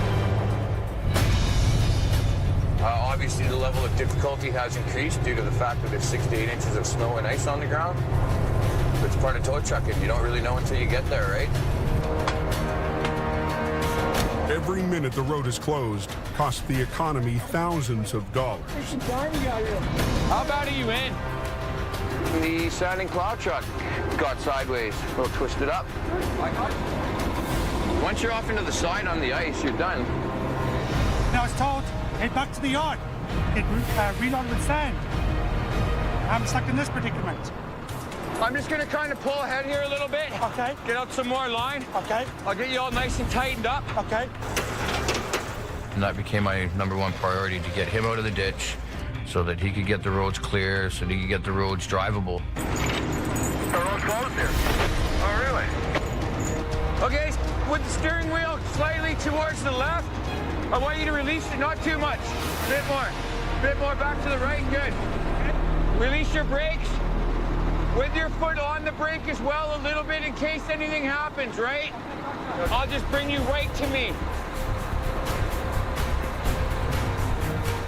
Obviously, the level of difficulty has increased due to the fact that there's 6 to 8 inches of snow and ice on the ground. It's part of tow trucking. You don't really know until you get there, right? Every minute the road is closed costs the economy thousands of dollars. How bad are you in? The sanding plow truck got sideways, a little twisted up. Once you're off into the side on the ice, you're done. Now it's told, head back to the yard. Get reloaded with sand. I'm stuck in this predicament. I'm just going to kind of pull ahead here a little bit. Okay. Get out some more line. Okay. I'll get you all nice and tightened up. Okay. And that became my #1 priority, to get him out of the ditch so that he could get the roads clear, so that he could get the roads drivable. The road's closed here. Oh, really? Okay, with the steering wheel slightly towards the left, I want you to release it, not too much. Bit more back to the right, good. Release your brakes. With your foot on the brake as well a little bit in case anything happens, right? I'll just bring you right to me.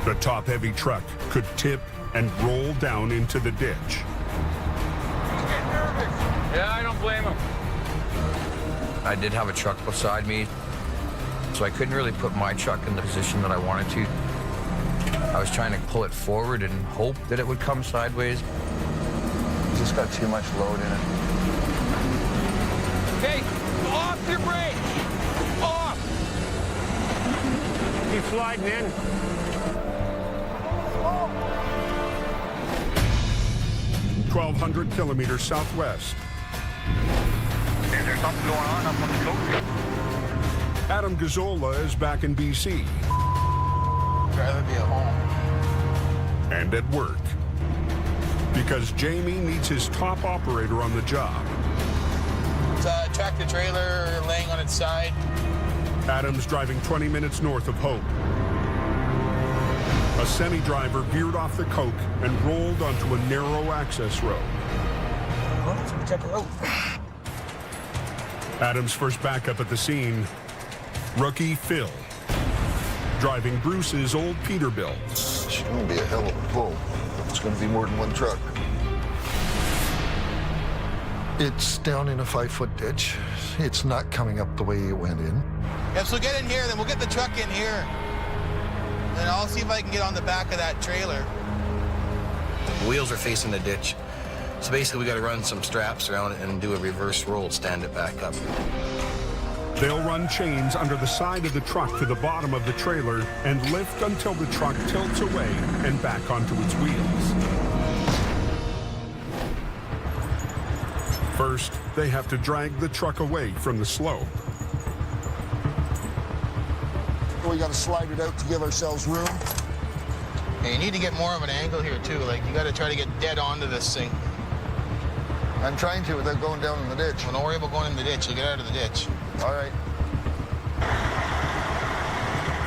The top-heavy truck could tip and roll down into the ditch. Get nervous. Yeah, I don't blame him. I did have a truck beside me, so I couldn't really put my truck in the position that I wanted to. I was trying to pull it forward and hope that it would come sideways. Just got too much load in it. Okay, off your brake. Off. Keep sliding in. 1,200 kilometers southwest. Is there something going on up on the coast? Adam Gazzola is back in BC. Rather be at home. And at work. Because Jamie needs his top operator on the job. It's a tractor trailer laying on its side. Adam's driving 20 minutes north of Hope. A semi-driver veered off the coke and rolled onto a narrow access road. Check it out. Adam's first backup at the scene, rookie Phil, driving Bruce's old Peterbilt. It's going to be a hell of a pull. It's going to be more than one truck. It's down in a 5-foot ditch. It's not coming up the way it went in. Yeah, so get in here, then we'll get the truck in here. Then I'll see if I can get on the back of that trailer. The wheels are facing the ditch. So basically we got to run some straps around it and do a reverse roll, stand it back up. They'll run chains under the side of the truck to the bottom of the trailer and lift until the truck tilts away and back onto its wheels. First, they have to drag the truck away from the slope. We got to slide it out to give ourselves room. Yeah, you need to get more of an angle here too. Like you got to try to get dead onto this thing. I'm trying to without going down in the ditch. Well, don't worry about going in the ditch. You'll get out of the ditch. All right.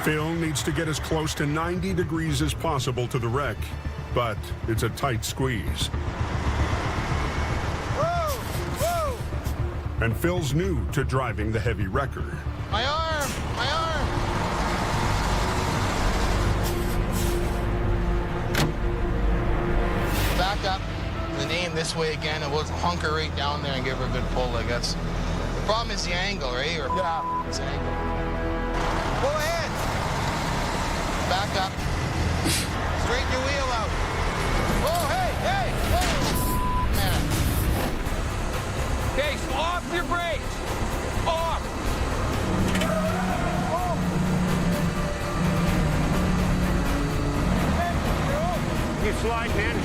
Phil needs to get as close to 90 degrees as possible to the wreck, but it's a tight squeeze. Whoa! Whoa! And Phil's new to driving the heavy wrecker. My arm! My this way again, and we'll hunker right down there and give her a good pull, I guess. The problem is the angle, right? Yeah. It's the angle. Go ahead. Back up. Straighten your wheel out. Oh, hey! Man. Okay, so off your brakes. Off. You slide, man.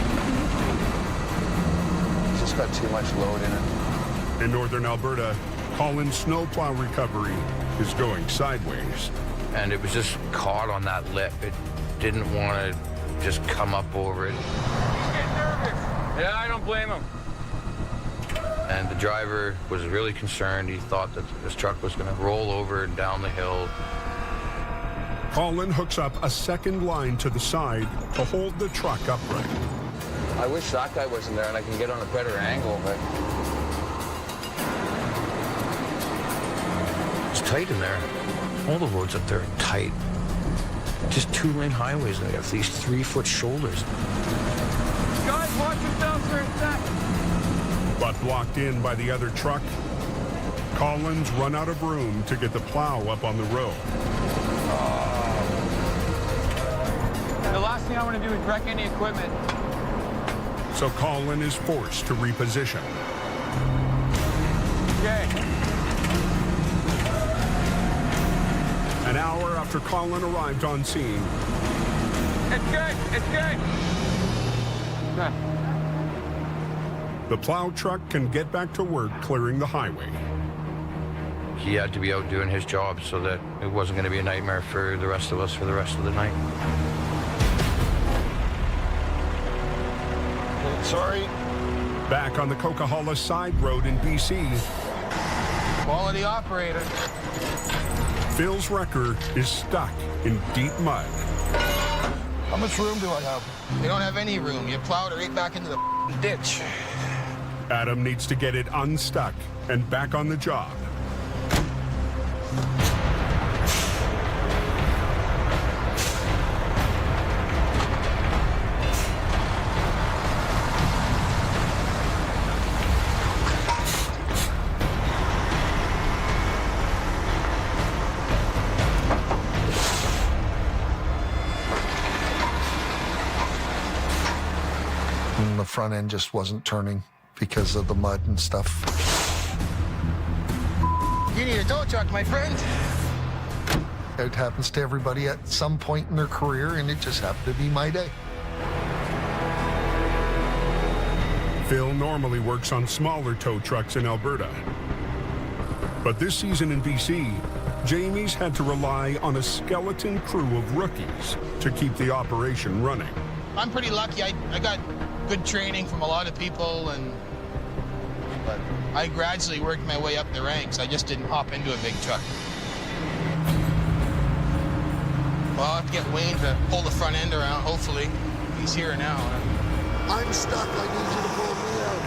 It's just got too much load in it. In northern Alberta, Colin's snowplow recovery is going sideways. And it was just caught on that lip. It didn't want to just come up over it. He's getting nervous. Yeah, I don't blame him. And the driver was really concerned. He thought that this truck was going to roll over and down the hill. Colin hooks up a second line to the side to hold the truck upright. I wish that guy wasn't there and I can get on a better angle, but it's tight in there. All the roads up there are tight. Just 2-lane highways and they have these 3-foot shoulders. Guys, watch yourselves for a sec. But blocked in by the other truck, Colin's run out of room to get the plow up on the road. The last thing I want to do is wreck any equipment. So Colin is forced to reposition. Okay. An hour after Colin arrived on scene, It's good. It's good. Okay. the plow truck can get back to work clearing the highway. He had to be out doing his job so that it wasn't going to be a nightmare for the rest of us for the rest of the night. Sorry. Back on the Coquihalla side road in BC, Quality operator. Phil's wrecker is stuck in deep mud. How much room do I have? You don't have any room. You plowed it right back into the ditch. Adam needs to get it unstuck and back on the job. And the front end just wasn't turning because of the mud and stuff. You need a tow truck, my friend. It happens to everybody at some point in their career, and it just happened to be my day. Phil normally works on smaller tow trucks in Alberta. But this season in BC, Jamie's had to rely on a skeleton crew of rookies to keep the operation running. I'm pretty lucky. I got good training from a lot of people, but I gradually worked my way up the ranks. I just didn't hop into a big truck. Well, I'll have to get Wayne to pull the front end around, hopefully. He's here now. I'm stuck. I need you to pull me out.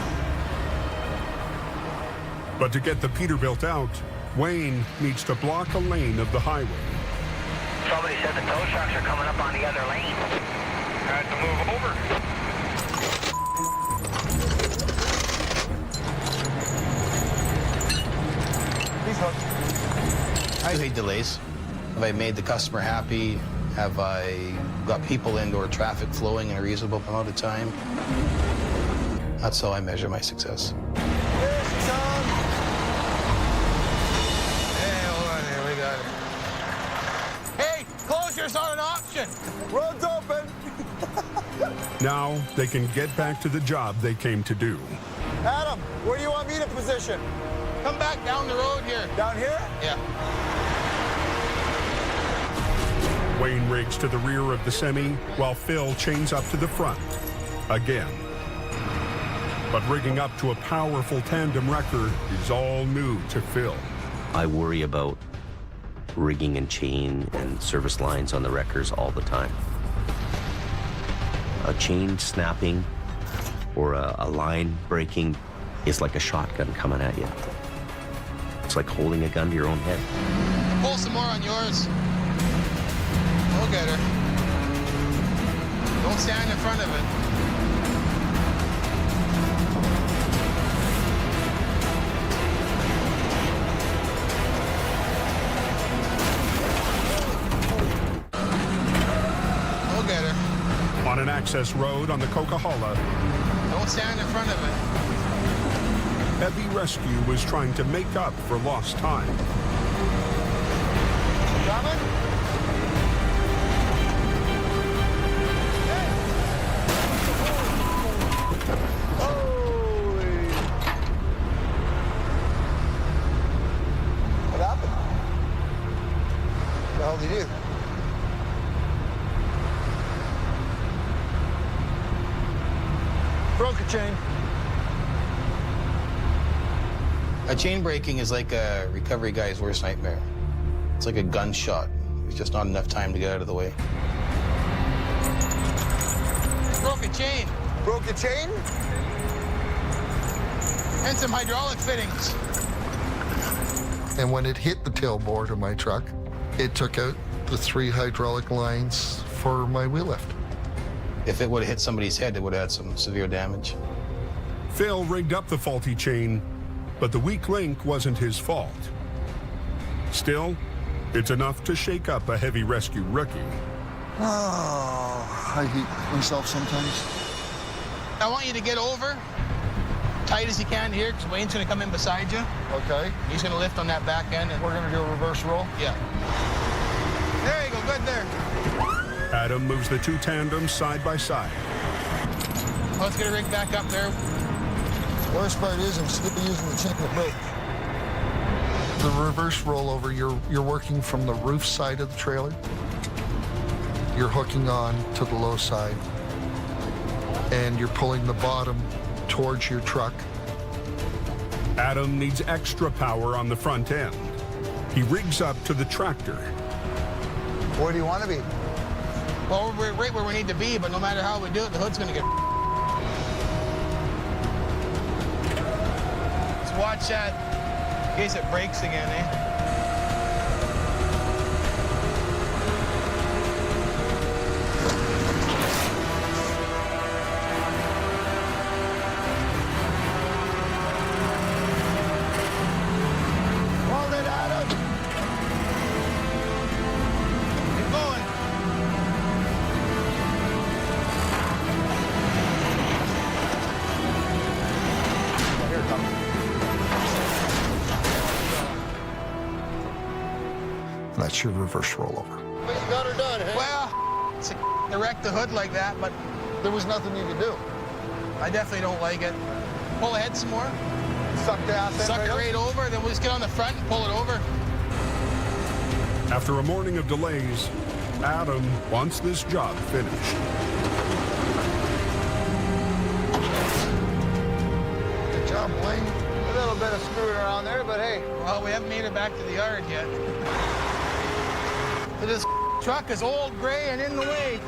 But to get the Peterbilt out, Wayne needs to block a lane of the highway. Somebody said the tow trucks are coming up on the other lane. Had to move over. I hate delays. Have I made the customer happy? Have I got people indoor traffic flowing in a reasonable amount of time? That's how I measure my success. Here she comes. Hey, hold on here, we got it. Hey, closure's not an option. Road's open. Now they can get back to the job they came to do. Adam, where do you want me to position? Come back down the road here. Down here? Yeah. Wayne rigs to the rear of the semi while Phil chains up to the front. Again. But rigging up to a powerful tandem wrecker is all new to Phil. I worry about rigging and chain and service lines on the wreckers all the time. A chain snapping or a line breaking is like a shotgun coming at you. It's like holding a gun to your own head. Pull some more on yours. We'll get her. Don't stand in front of it. access road on the Coquihalla, Don't stand in front of it. heavy rescue was trying to make up for lost time. Coming? What happened? What the hell did you do? Broke a chain. A chain breaking is like a recovery guy's worst nightmare. It's like a gunshot. There's just not enough time to get out of the way. Broke a chain. Broke a chain? And some hydraulic fittings. And when it hit the tailboard of my truck, it took out the 3 hydraulic lines for my wheel lift. If it would have hit somebody's head, it would have had some severe damage. Phil rigged up the faulty chain, but the weak link wasn't his fault. Still, it's enough to shake up a heavy rescue rookie. Oh, I hate myself sometimes. I want you to get over tight as you can here, because Wayne's going to come in beside you. Okay. He's going to lift on that back end. And we're going to do a reverse roll? Yeah. There you go. Good there. Adam moves the 2 tandems side by side. Let's get a rig back up there. The worst part is I'm still using the chain that broke. The reverse rollover, you're working from the roof side of the trailer. You're hooking on to the low side, and you're pulling the bottom towards your truck. Adam needs extra power on the front end. He rigs up to the tractor. Where do you want to be? Well, we're right where we need to be, but no matter how we do it, the hood's going to get... Let's watch that in case it breaks again, eh? Hold it, Adam. Keep going. Here it comes. That's your reverse rollover. But you got her done, hey? Well, it's to wreck the hood like that, but there was nothing you could do. I definitely don't like it. Pull ahead some more. Suck the ass in. Suck it right over, then we'll just get on the front and pull it over. After a morning of delays, Adam wants this job finished. Good job, Blaine. A little bit of screwing around there, but hey. Well, we haven't made it back to the yard yet. This truck is old, gray, and in the way.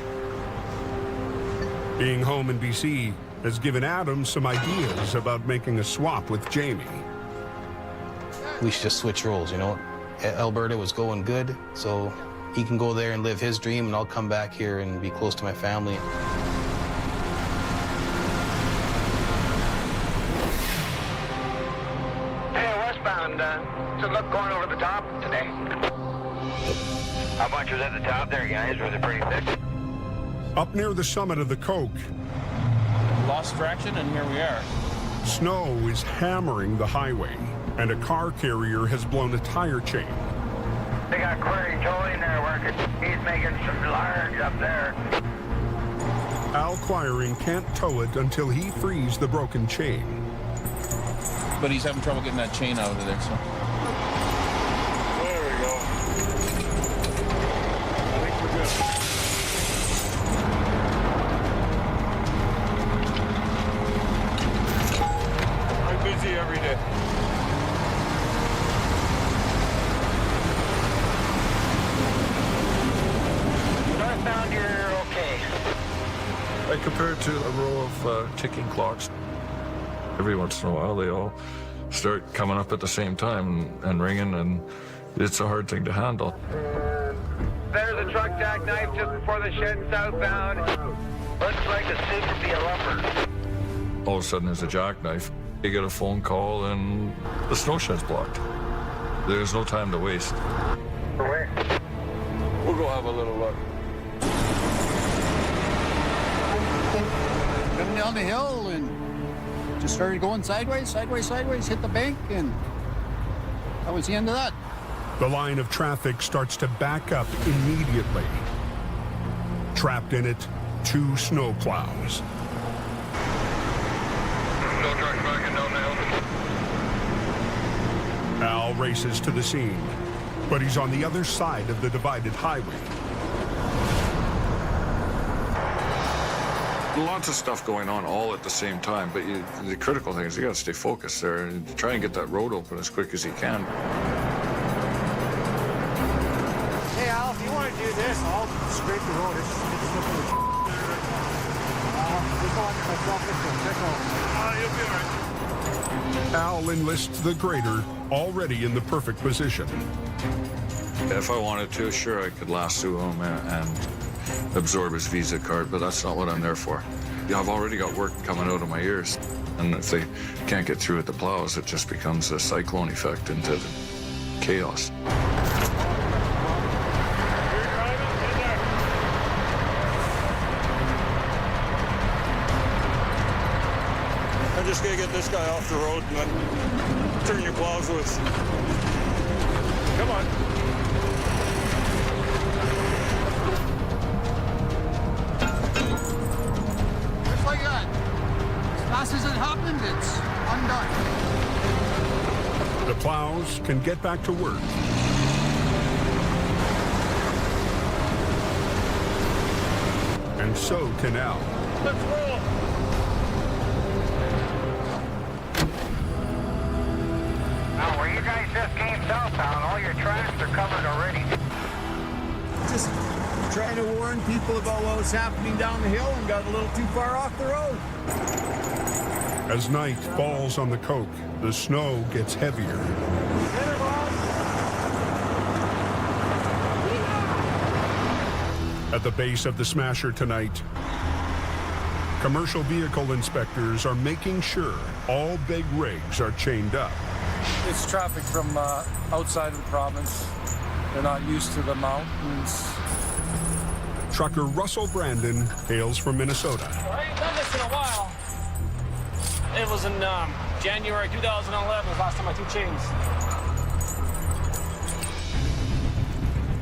Being home in BC has given Adam some ideas about making a swap with Jamie. We should just switch roles, you know? Alberta was going good, so he can go there and live his dream, and I'll come back here and be close to my family. Hey, westbound, it's a look going over the top today. How much was at the top there, guys? Was it pretty thick? Up near the summit of the Coke, Lost traction, and here we are. snow is hammering the highway, and a car carrier has blown a tire chain. They got Query Joe in there working. He's making some large up there. Al Quiring can't tow it until he frees the broken chain. But he's having trouble getting that chain out of there, so. There we go. I think we're good. I'm busy every day. Northbound, you're okay. I compare it to a row of ticking clocks. Every once in a while, they all start coming up at the same time and ringing, and it's a hard thing to handle. There's a truck jackknife just before the shed southbound. Looks like a super be a lumber. All of a sudden, there's a jackknife. You get a phone call, and the snow shed's blocked. There's no time to waste. Where? We'll go have a little look. down the hill and just started going sideways, hit the bank, and that was the end of that. The line of traffic starts to back up immediately. Trapped in it, 2 snow plows. No trucks backing down the hill. Al races to the scene, but he's on the other side of the divided highway. Lots of stuff going on all at the same time, but the critical thing is you got to stay focused there and try and get that road open as quick as you can. Hey, Al, if you want to do this, I'll scrape the road. It's You'll be all right. Al enlists the grader, already in the perfect position. If I wanted to, sure, I could lasso him and absorb his Visa card, but that's not what I'm there for. I've already got work coming out of my ears, and if they can't get through with the plows, it just becomes a cyclone effect into the chaos. I'm just gonna get this guy off the road and then turn your plows loose. Come on. Just like that. As fast as it happened, it's undone. The plows can get back to work. And so can Al. Let's roll. Now, where you guys just came southbound, all your tracks are covered already. Just trying to warn people about what was happening down the hill and got a little too far off the road. As night falls on the Coke, the snow gets heavier. At the base of the smasher tonight, commercial vehicle inspectors are making sure all big rigs are chained up. It's traffic from outside of the province. They're not used to the mountains. Trucker Russell Brandon hails from Minnesota. I ain't done this in a while. It was in January 2011 was the last time I took chains.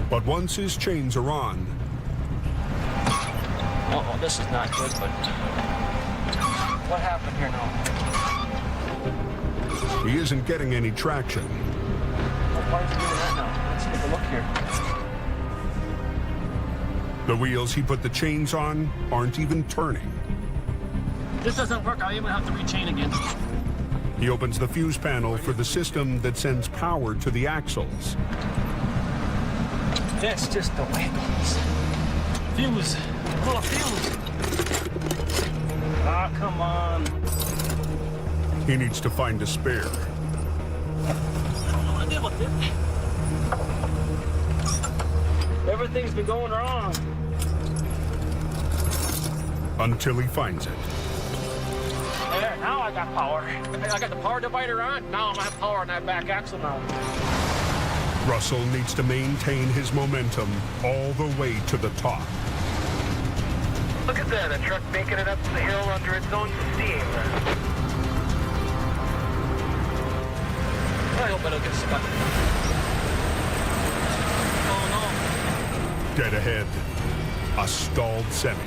But once his chains are on, Uh-oh, this is not good, but what happened here now? he isn't getting any traction. Why is he doing that now? Let's take a look here. The wheels he put the chains on aren't even turning. This doesn't work. I'll even have to rechain again. He opens the fuse panel for the system that sends power to the axles. That's just the way it goes. Fuse. Pull a fuse. Ah, come on. He needs to find a spare. I don't know what to do with it. Everything's been going wrong. Until he finds it. There, now I got power. I got the power divider on. Now I'm gonna have power on that back axle now. Russell needs to maintain his momentum all the way to the top. Look at that, a truck making it up the hill under its own steam. I hope I don't get stuck. Oh no. Dead ahead, a stalled semi.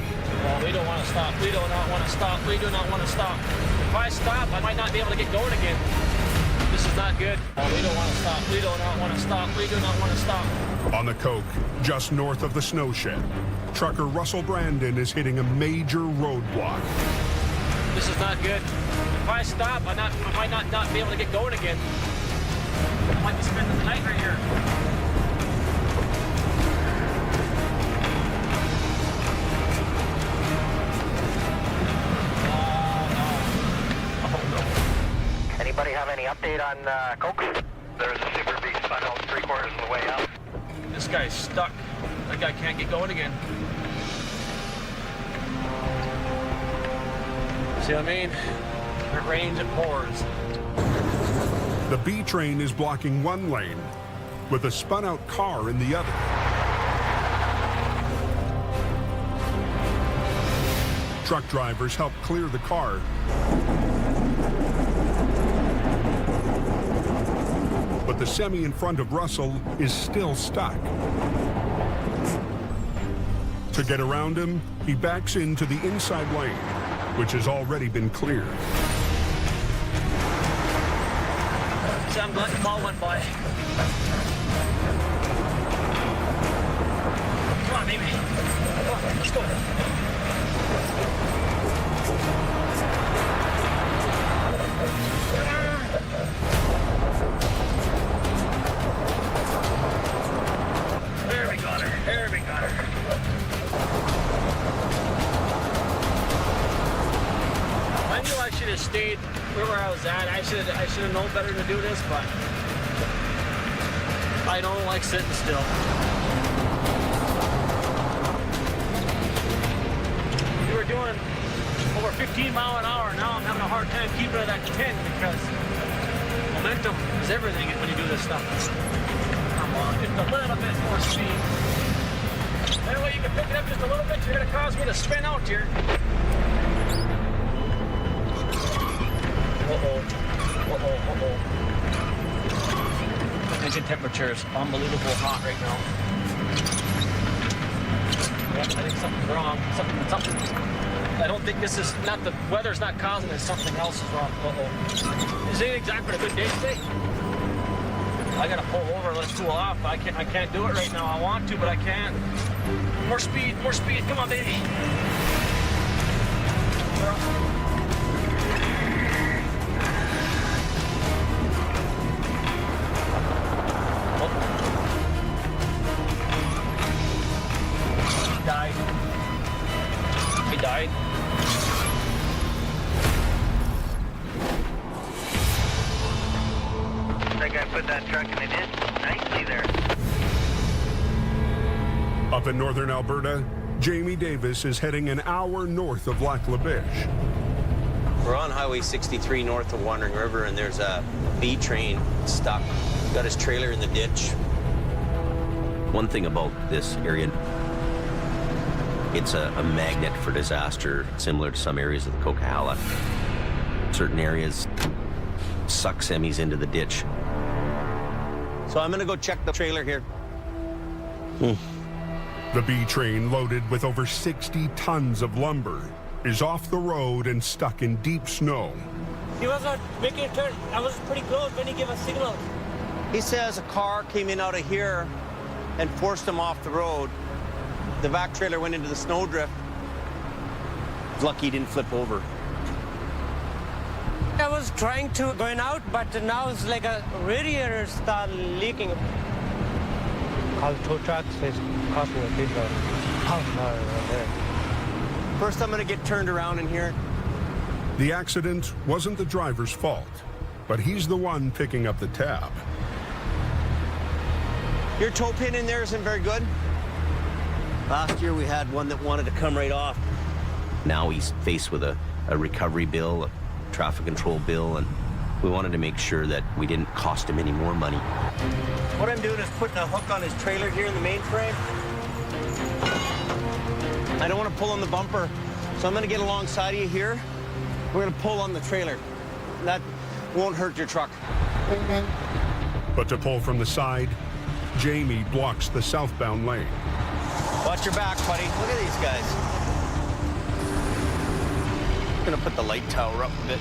Oh, we don't want to stop. We do not want to stop. We do not want to stop. If I stop, I might not be able to get going again. This is not good. Oh, we don't want to stop. We do not want to stop. We do not want to stop. On the Coke, just north of the snow shed, trucker Russell Brandon is hitting a major roadblock. This is not good. If I stop, I might not be able to get going again. I might be spending the night right here. Anybody have any update on Coke? There's a super beast spun out 3/4 of the way up. This guy's stuck. That guy can't get going again. See what I mean? It rains, it pours. The B train is blocking one lane, with a spun-out car in the other. Truck drivers help clear the car. But the semi in front of Russell is still stuck. To get around him, he backs into the inside lane, which has already been cleared. See, I'm glad the ball went by. Come on, baby. Come on, let's go. There we got her. There we got her. I knew I should have stayed where I was at. I should have known better to do this, but I don't like sitting still. We were doing over 15 mile an hour. Now I'm having a hard time keeping it at 10 because momentum is everything when you do this stuff. Come on, just a little bit more speed. That way you can pick it up just a little bit. You're going to cause me to spin out here. Engine temperature is unbelievable hot right now. Yeah, I think something's wrong. Something. I don't think this is not the weather's not causing it. Something else is wrong. Is it exactly a good day today? I gotta pull over. Let's cool off. I can't do it right now. I want to, but I can't. More speed. More speed. Come on, baby. Died. He died. That guy put that truck in the ditch nicely there. Up in northern Alberta, Jamie Davis is heading an hour north of Lac La Biche. We're on Highway 63 north of Wandering River, and there's a B train stuck. Got his trailer in the ditch. One thing about this area, it's a magnet for disaster, similar to some areas of the Coquihalla. Certain areas suck semis into the ditch. So I'm gonna go check the trailer here. The B train, loaded with over 60 tons of lumber, is off the road and stuck in deep snow. He was not making a turn. I was pretty close when he gave a signal. He says a car came in out of here and forced him off the road. The vac trailer went into the snowdrift. Lucky he didn't flip over. I was trying to going out, but now it's like a radiator start leaking. Call tow trucks, it's costing a big First, I'm gonna get turned around in here. The accident wasn't the driver's fault, but he's the one picking up the tab. Your tow pin in there isn't very good. Last year we had one that wanted to come right off. Now he's faced with a recovery bill, a traffic control bill, and we wanted to make sure that we didn't cost him any more money. What I'm doing is putting a hook on his trailer here in the main frame. I don't want to pull on the bumper, so I'm going to get alongside of you here. We're going to pull on the trailer. That won't hurt your truck. But to pull from the side, Jamie blocks the southbound lane. Watch your back, buddy. Look at these guys. I'm going to put the light tower up a bit.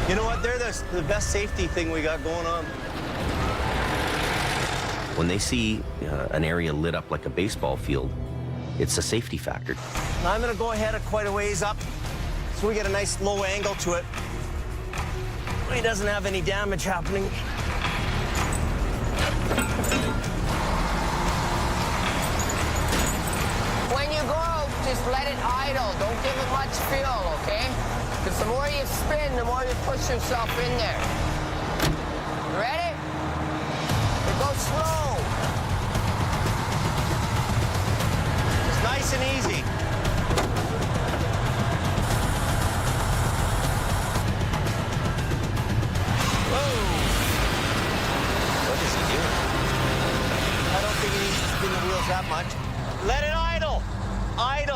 You know what? They're the best safety thing we got going on. When they see an area lit up like a baseball field, it's a safety factor. I'm going to go ahead quite a ways up so we get a nice low angle to it. He doesn't have any damage happening. When you go, just let it idle. Don't give it much fuel, okay? Because the more you spin, the more you push yourself in there. You ready? It goes slow. It's nice and easy. Whoa! What is he doing? I don't think he needs to spin the wheels that much. Let it idle.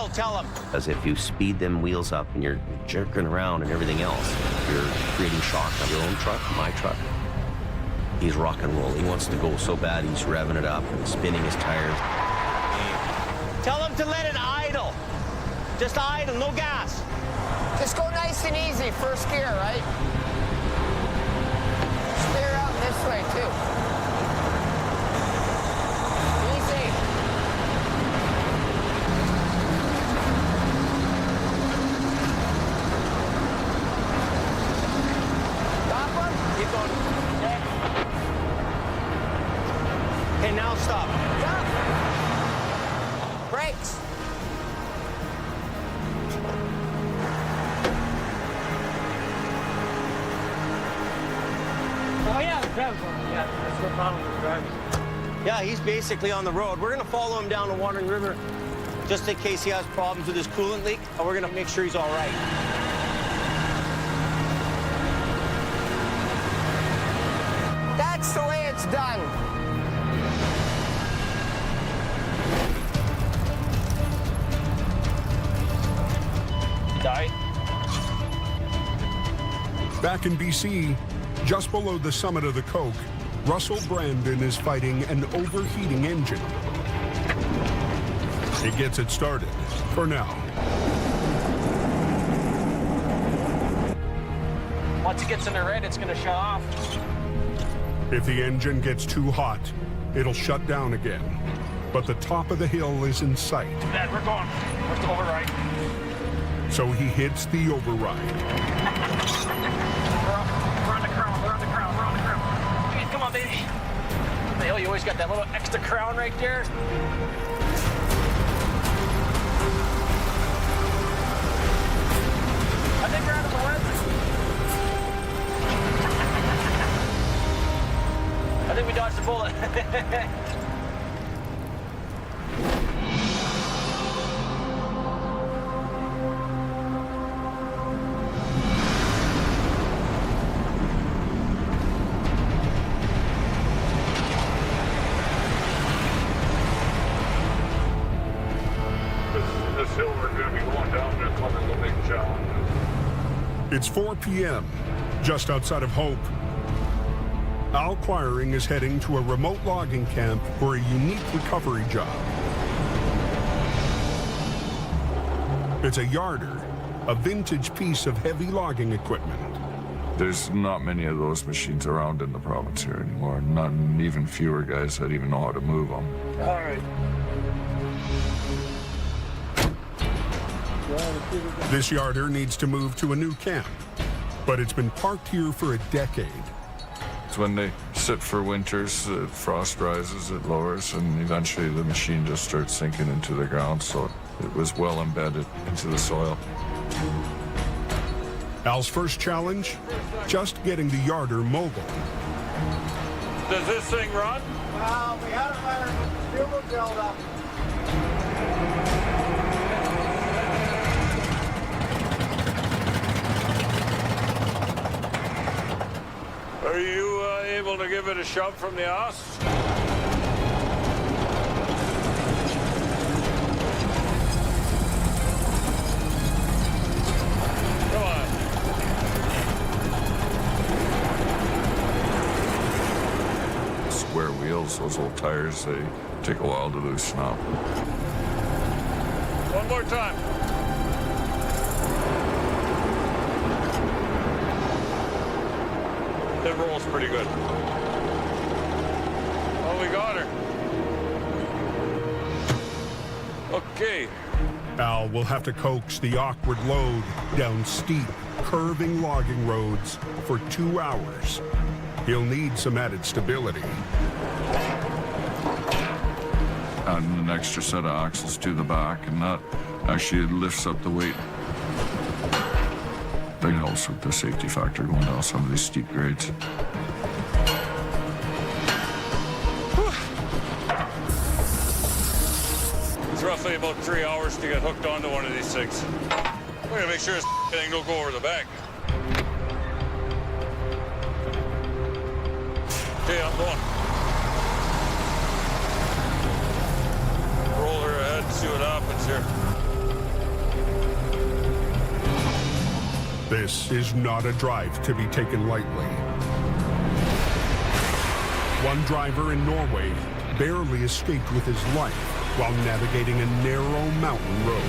idle, tell him. Because if you speed them wheels up and you're jerking around and everything else, you're creating shock on your own truck, my truck. He's rock and roll. He wants to go so bad, he's revving it up and spinning his tires. Tell him to let it idle. Just idle, no gas. Just go nice and easy, first gear, right? Steer out this way, too. Easy. Stop him. Keep going. Okay, now stop. Stop. Brakes. Oh, yeah, the driver's on. Yeah, that's no problem with the driver. Yeah, he's basically on the road. We're going to follow him down the Wandering River just in case he has problems with his coolant leak, and we're going to make sure he's all right. That's the way it's done. Die. Back in BC, just below the summit of the Coke, Russell Brandon is fighting an overheating engine. He gets it started, for now. Once it gets in the red, it's going to shut off. If the engine gets too hot, it'll shut down again. But the top of the hill is in sight. Dad, we're going. Where's the override? So he hits the override. We're on the crown. We're on the crown. We're on the crown. Okay, come on, baby. The hell, you always got that little extra crown right there. I think we're out of the woods. I think we dodged a bullet. This hill we're going to be going down, this one is a big challenge. It's 4 p.m., just outside of Hope. Al Quiring is heading to a remote logging camp for a unique recovery job. It's a yarder, a vintage piece of heavy logging equipment. There's not many of those machines around in the province here anymore. None, even fewer guys that even know how to move them. All right. This yarder needs to move to a new camp, but it's been parked here for a decade. It's when they sit for winters, frost rises, it lowers, and eventually the machine just starts sinking into the ground, so it was well embedded into the soil. Al's first challenge, just getting the yarder mobile. Does this thing run? Well, we have our fuel build up. Are you able to give it a shove from the ass? Come on. Square wheels, those old tires, they take a while to loosen up. One more time. It rolls pretty good. Oh, we got her. Okay. Al will have to coax the awkward load down steep, curving logging roads for 2 hours. He'll need some added stability. Adding an extra set of axles to the back, and that actually lifts up the weight. That helps with the safety factor going down some of these steep grades. It's roughly about 3 hours to get hooked onto one of these things. We're gonna make sure this thing don't go over the bank. Okay, I'm going. Roll her ahead and see what happens here. This is not a drive to be taken lightly. One driver in Norway barely escaped with his life while navigating a narrow mountain road.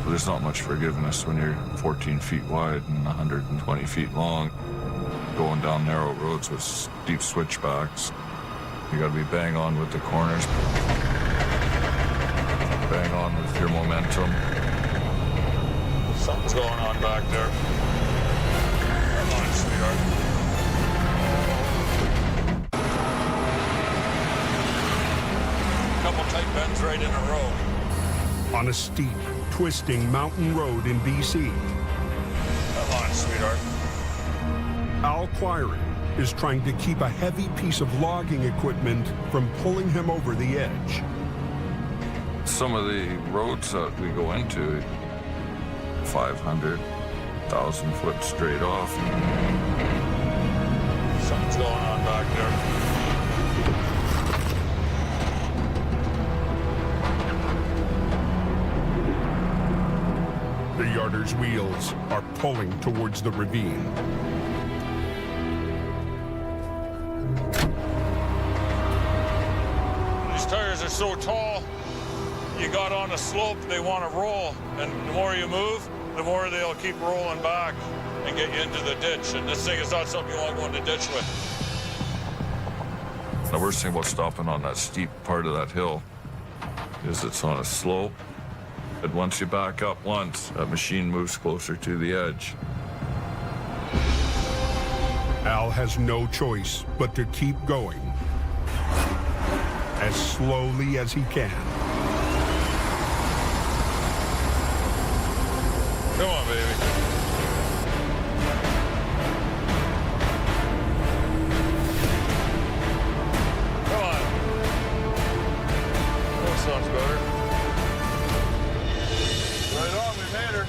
There's not much forgiveness when you're 14 feet wide and 120 feet long, going down narrow roads with steep switchbacks. You gotta be bang on with the corners, bang on with your momentum. Something's going on back there. Come on, sweetheart. Couple tight bends right in a row. On a steep, twisting mountain road in BC. Come on, sweetheart. Al Quirin is trying to keep a heavy piece of logging equipment from pulling him over the edge. Some of the roads that we go into, 500, 1,000 foot straight off. Something's going on back there. The Yarder's wheels are pulling towards the ravine. These tires are so tall, you got on a slope, they want to roll, and the more you move, the more they'll keep rolling back and get you into the ditch. And this thing is not something you want to go in the ditch with. The worst thing about stopping on that steep part of that hill is it's on a slope. But once you back up once, that machine moves closer to the edge. Al has no choice but to keep going as slowly as he can. Come on, baby. Come on. That sounds better. Right on, we made her.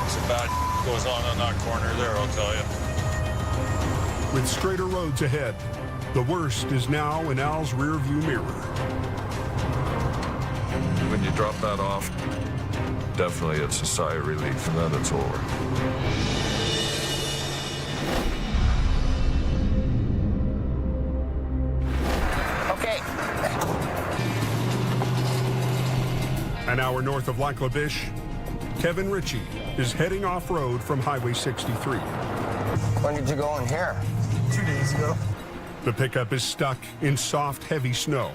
Some bad goes on that corner there, I'll tell you. With straighter roads ahead, the worst is now in Al's rearview mirror. When you drop that off, definitely it's a sigh of relief and then it's over. Okay. An hour north of Lac La Biche, Kevin Ritchie is heading off-road from Highway 63. When did you go in here? 2 days ago. The pickup is stuck in soft, heavy snow.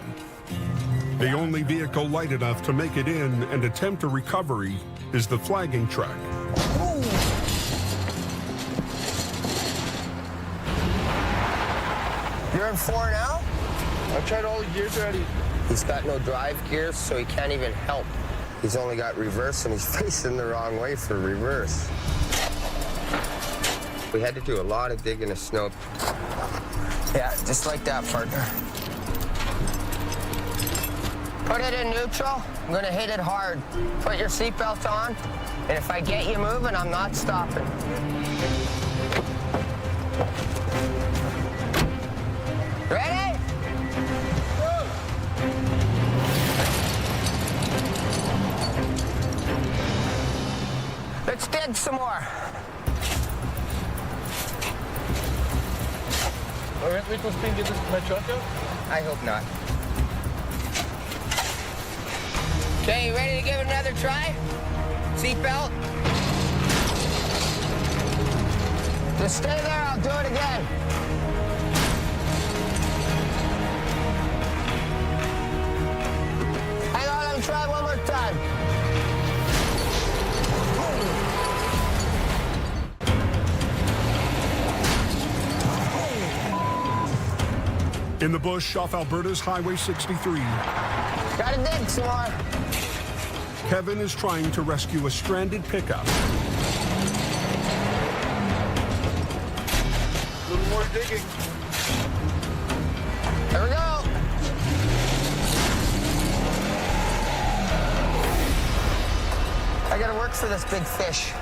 The only vehicle light enough to make it in and attempt a recovery is the flagging truck. You're in 4 now? I've tried all the gears already. He's got no drive gears, so he can't even help. He's only got reverse, and he's facing the wrong way for reverse. We had to do a lot of digging of snow. Yeah, just like that, partner. Put it in neutral. I'm gonna hit it hard. Put your seatbelt on, and if I get you moving, I'm not stopping. Ready? Let's dig some more. All right, we supposed to get my truck out? I hope not. Okay, you ready to give it another try? Seatbelt. Just stay there, I'll do it again. Hang on, let me try one more time. In the bush off Alberta's Highway 63, Gotta dig some more. Kevin is trying to rescue a stranded pickup. A little more digging. There we go. I gotta work for this big fish.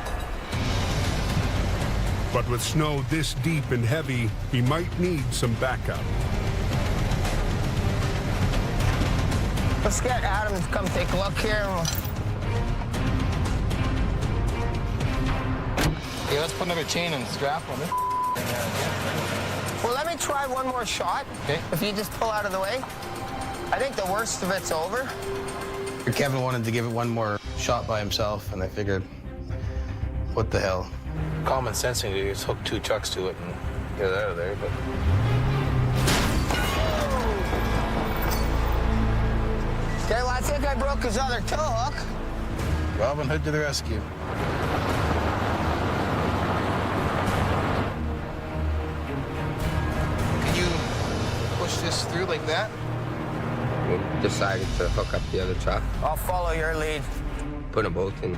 But with snow this deep and heavy, he might need some backup. Let's get Adam to come take a look here. Yeah, let's put another chain and strap on it. Well, let me try one more shot. Okay. If you just pull out of the way. I think the worst of it's over. Kevin wanted to give it one more shot by himself, and I figured, what the hell? Common sense, you just hook 2 trucks to it and get it out of there, but... Okay, well, I think I broke his other tow hook. Robin Hood to the rescue. Can you push this through like that? We decided to hook up the other truck. I'll follow your lead. Put them both in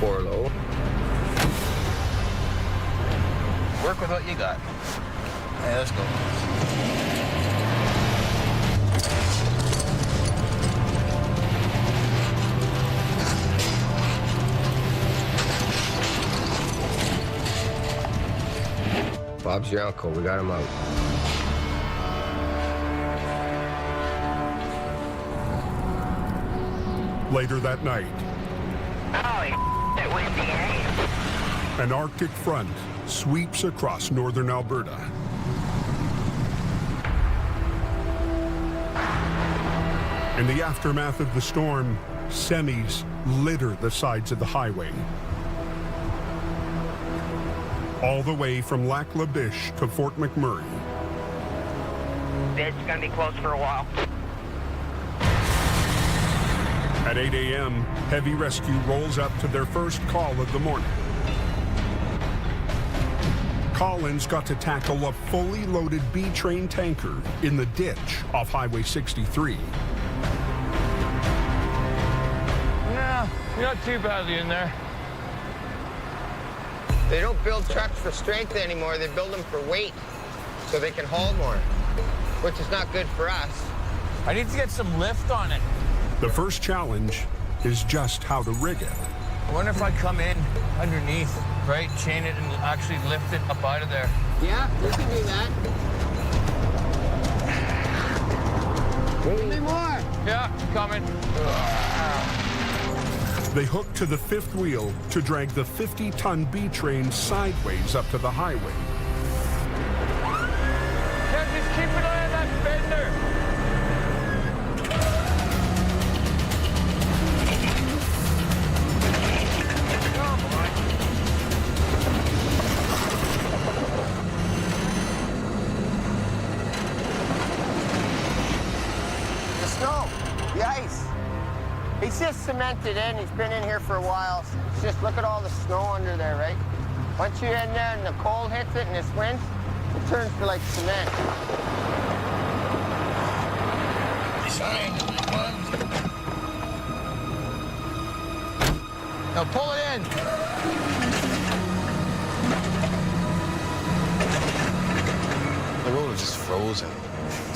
4 low. Work with what you got. Hey, let's go. Bob's your uncle. We got him out. Later that night, an Arctic front sweeps across northern Alberta. In the aftermath of the storm, semis litter the sides of the highway. All the way from Lac La Biche to Fort McMurray. It's gonna be closed for a while. At 8 a.m., heavy rescue rolls up to their first call of the morning. Collins got to tackle a fully loaded B-train tanker in the ditch off Highway 63. Yeah, you're not too badly in there. They don't build trucks for strength anymore. They build them for weight, so they can haul more, which is not good for us. I need to get some lift on it. The first challenge is just how to rig it. I wonder if I come in underneath, right, chain it and actually lift it up out of there. Yeah, you can do that. Give me more. Yeah, coming. They hook to the fifth wheel to drag the 50-ton B-train sideways up to the highway. Yeah, just keep an eye on that fender. The snow, the ice. He's just cemented in. He's been in here for a while. It's just look at all the snow under there, right? Once you're in there and the cold hits it and this wind, it turns to like cement. Now pull it in. The road was just frozen.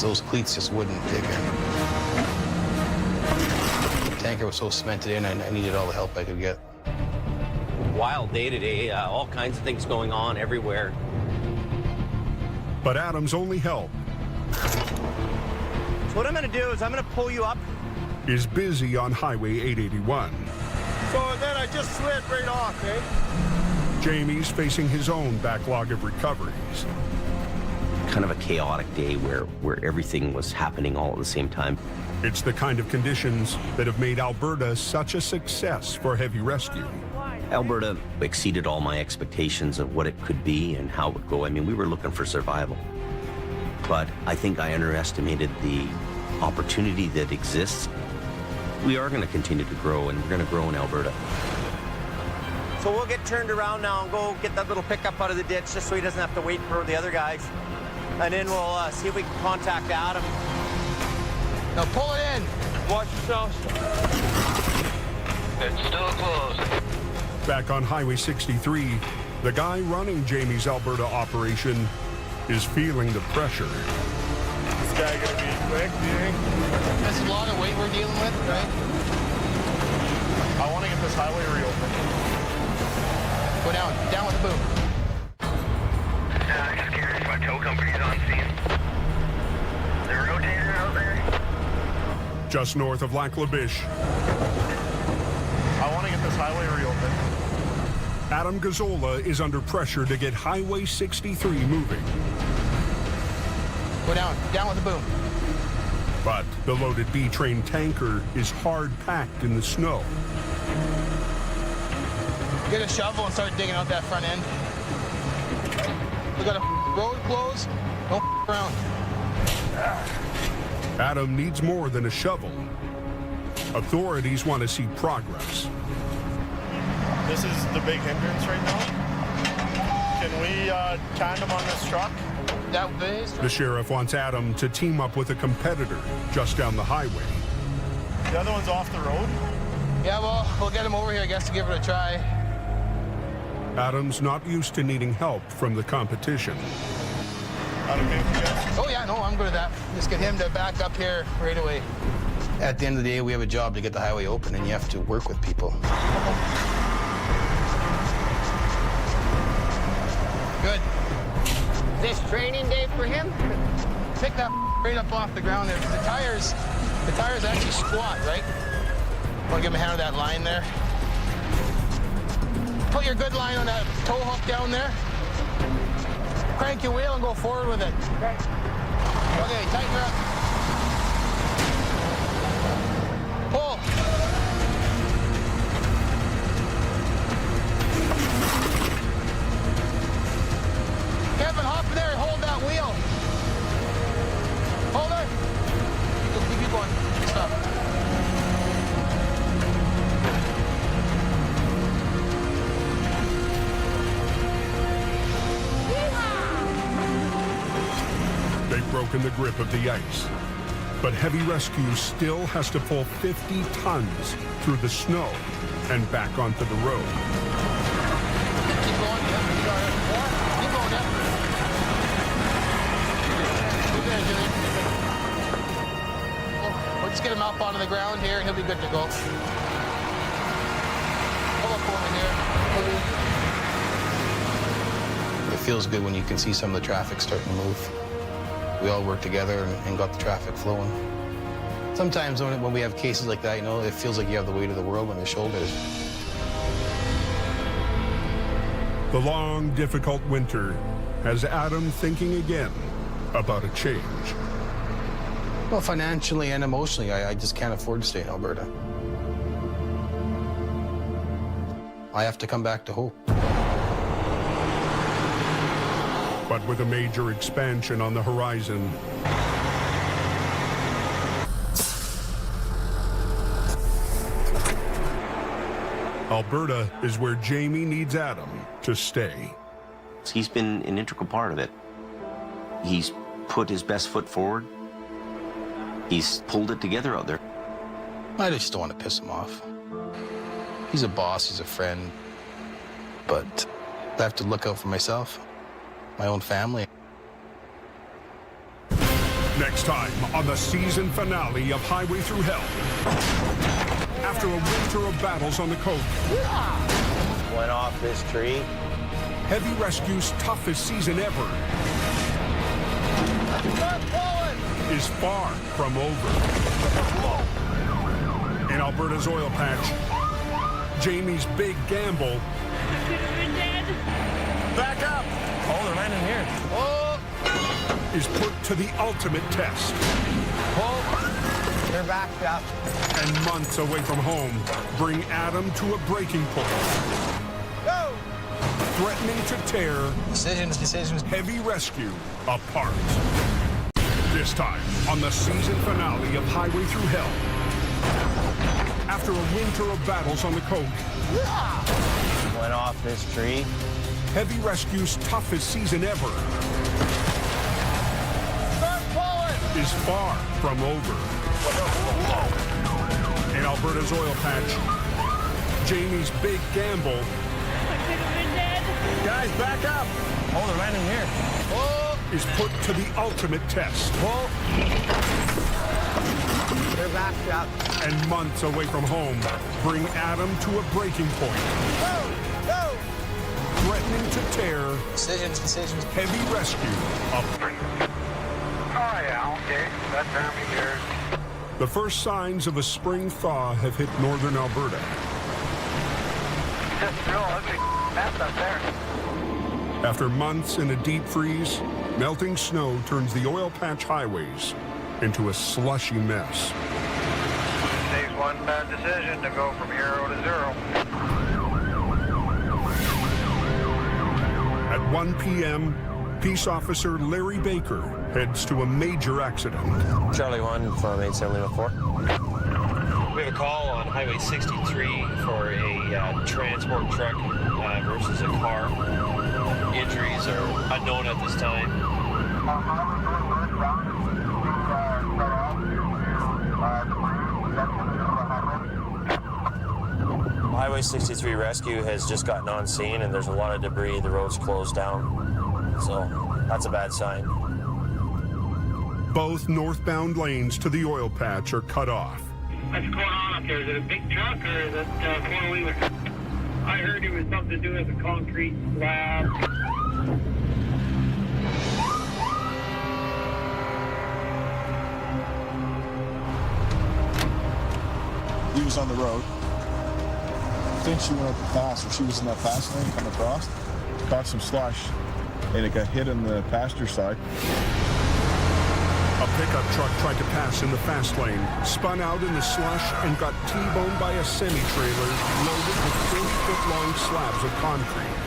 Those cleats just wouldn't dig in. The tanker was so cemented in, I needed all the help I could get. Wild day today, all kinds of things going on everywhere. But Adam's only help So what I'm gonna do is I'm gonna pull you up. is busy on Highway 881. So then I just slid right off, eh? Jamie's facing his own backlog of recoveries. Kind of a chaotic day where everything was happening all at the same time. It's the kind of conditions that have made Alberta such a success for heavy rescue. Alberta exceeded all my expectations of what it could be and how it would go. I mean, we were looking for survival. But I think I underestimated the opportunity that exists. We are going to continue to grow, and we're going to grow in Alberta. So we'll get turned around now and go get that little pickup out of the ditch just so he doesn't have to wait for the other guys. And then we'll see if we can contact Adam. Now pull it in. Watch yourself. It's still closed. Back on Highway 63, the guy running Jamie's Alberta operation is feeling the pressure. This guy gonna be quick, do you think? That's a lot of weight we're dealing with, right? I want to get this highway reopened. Go down with the boom. I'm just curious what tow company's on scene. The rotator out there? just north of Lac La Biche. I want to get this highway reopened. Adam Gazzola is under pressure to get Highway 63 moving. Go down with the boom. But the loaded B-train tanker is hard-packed in the snow. Get a shovel and start digging out that front end. We got a road closed. Don't around. Adam needs more than a shovel. Authorities want to see progress. This is the big hindrance right now. Can we tandem on this truck? That base? The sheriff wants Adam to team up with a competitor just down the highway. The other one's off the road? Yeah, well, we'll get him over here, I guess, to give it a try. Adam's not used to needing help from the competition. That okay with you guys? Oh, yeah, no, I'm good at that. Just get him to back up here right away. At the end of the day, we have a job to get the highway open, and you have to work with people. Good. This training day for him? Pick that right up off the ground there. The tires actually squat, right? Want to give him a hand on that line there? Put your good line on that tow hook down there. Crank your wheel and go forward with it. Okay, tighten her up. Pull. Kevin, hop in there and hold that wheel. Hold it. Keep going. Stop. They've broken the grip of the ice, but heavy rescue still has to pull 50 tons through the snow and back onto the road. Keep going, yeah. You got it. More. Keep going, yeah. Good there, Jimmy. We'll just get him up onto the ground here, and he'll be good to go. Pull up over here. It feels good when you can see some of the traffic starting to move. We all work together and got the traffic flowing. Sometimes when we have cases like that, you know, it feels like you have the weight of the world on your shoulders. The long, difficult winter has Adam thinking again about a change. Well, financially and emotionally, I just can't afford to stay in Alberta. I have to come back to hope. But with a major expansion on the horizon, Alberta is where Jamie needs Adam to stay. He's been an integral part of it. He's put his best foot forward. He's pulled it together out there. I just don't want to piss him off. He's a boss, he's a friend, but I have to look out for myself, my own family. Next time on the season finale of Highway Through Hell. After a winter of battles on the coast. Went off this tree. Heavy rescue's toughest season ever is far from over. In Alberta's oil patch, Jamie's big gamble Back up! Oh, they're landing here. Oh! is put to the ultimate test. Oh! They're backed up. And months away from home bring Adam to a breaking point. Go! Threatening to tear Decisions. heavy rescue apart. This time on the season finale of Highway Through Hell. After a winter of battles on the coast. Went off this tree. Heavy rescue's toughest season ever is far from over. In Alberta's oil patch, Jamie's big gamble Guys, back up! Oh, they're landing here. Oh! is put to the ultimate test. Oh! They're backed up. And months away from home bring Adam to a breaking point. Go! Go! Threatening to tear Decisions. heavy rescue apart. Oh, yeah, okay. That's Army here. The first signs of a spring thaw have hit northern Alberta. Just real ugly mess up there. After months in a deep freeze, melting snow turns the oil patch highways into a slushy mess. It takes one bad decision to go from hero to zero. At 1 p.m., Peace Officer Larry Baker heads to a major accident. Charlie 1 from 8704. We have a call on Highway 63 for a transport truck versus a car. Injuries are unknown at this time. Highway 63 rescue has just gotten on scene and there's a lot of debris. The road's closed down. So that's a bad sign. Both northbound lanes to the oil patch are cut off. What's going on up there? Is it a big truck or is it four-wheeler? I heard it was something to do with a concrete slab. He was on the road. I think she went up the pass, or she was in that fast lane coming across. Caught some slush, and it got hit on the passenger side. A pickup truck tried to pass in the fast lane, spun out in the slush, and got T-boned by a semi-trailer loaded with 30-foot-long slabs of concrete.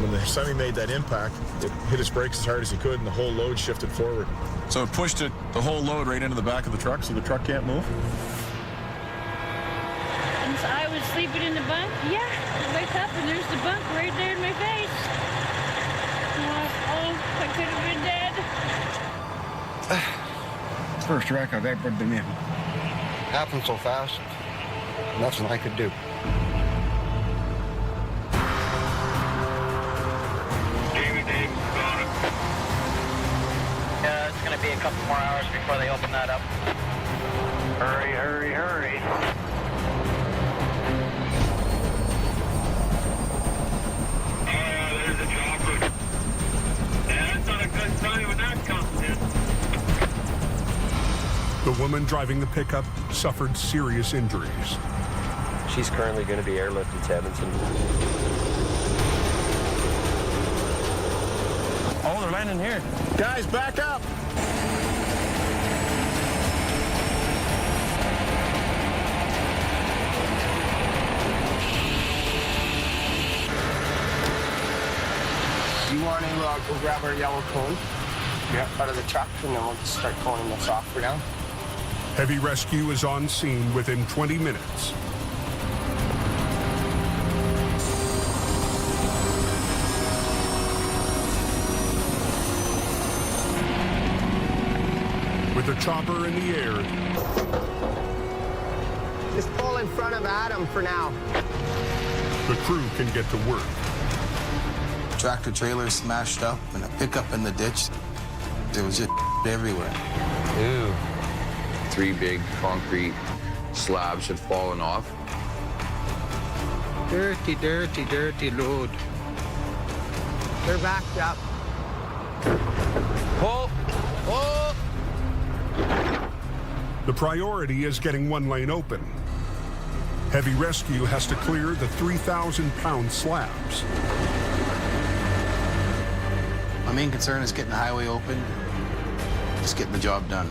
When the semi made that impact, it hit his brakes as hard as he could, and the whole load shifted forward. So it pushed the whole load right into the back of the truck, so the truck can't move. And so I was sleeping in the bunk. Yeah, I wake up and there's the bunk right there in my face. Oh, I could have been dead. First wreck I've ever been in. Happened so fast, nothing I could do. Yeah, it's going to be a couple more hours before they open that up. Hurry, hurry, hurry. There's a chopper. Yeah, that's not a good sign when that comes in. The woman driving the pickup suffered serious injuries. She's currently going to be airlifted to Edmonton. Oh, they're landing here. Guys, back up! You want to go grab our yellow cone? Yeah. Out of the truck, and then we'll just start coning this off for now. Heavy rescue is on scene within 20 minutes. With the chopper in the air, Just pull in front of Adam for now. the crew can get to work. Tractor trailer smashed up and a pickup in the ditch. There was just everywhere. Ew. 3 big concrete slabs had fallen off. Dirty, dirty, dirty load. They're backed up. Pull! Pull! The priority is getting one lane open. Heavy rescue has to clear the 3,000-pound slabs. My main concern is getting the highway open, just getting the job done.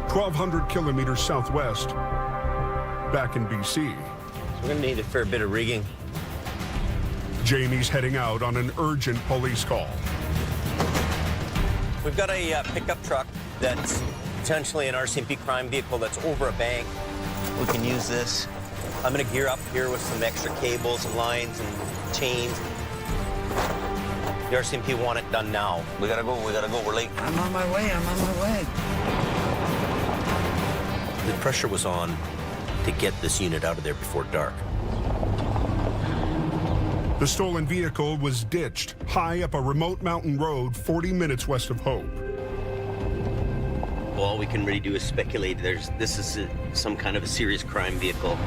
.1,200 kilometers southwest, back in BC. We're gonna need a fair bit of rigging. Jamie's heading out on an urgent police call. We've got a pickup truck that's potentially an RCMP crime vehicle that's over a bank. We can use this. I'm gonna gear up here with some extra cables and lines and chains. The RCMP want it done now. We gotta go, we're late. I'm on my way, The pressure was on to get this unit out of there before dark. The stolen vehicle was ditched high up a remote mountain road 40 minutes west of Hope. Well, all we can really do is speculate. This is some kind of a serious crime vehicle.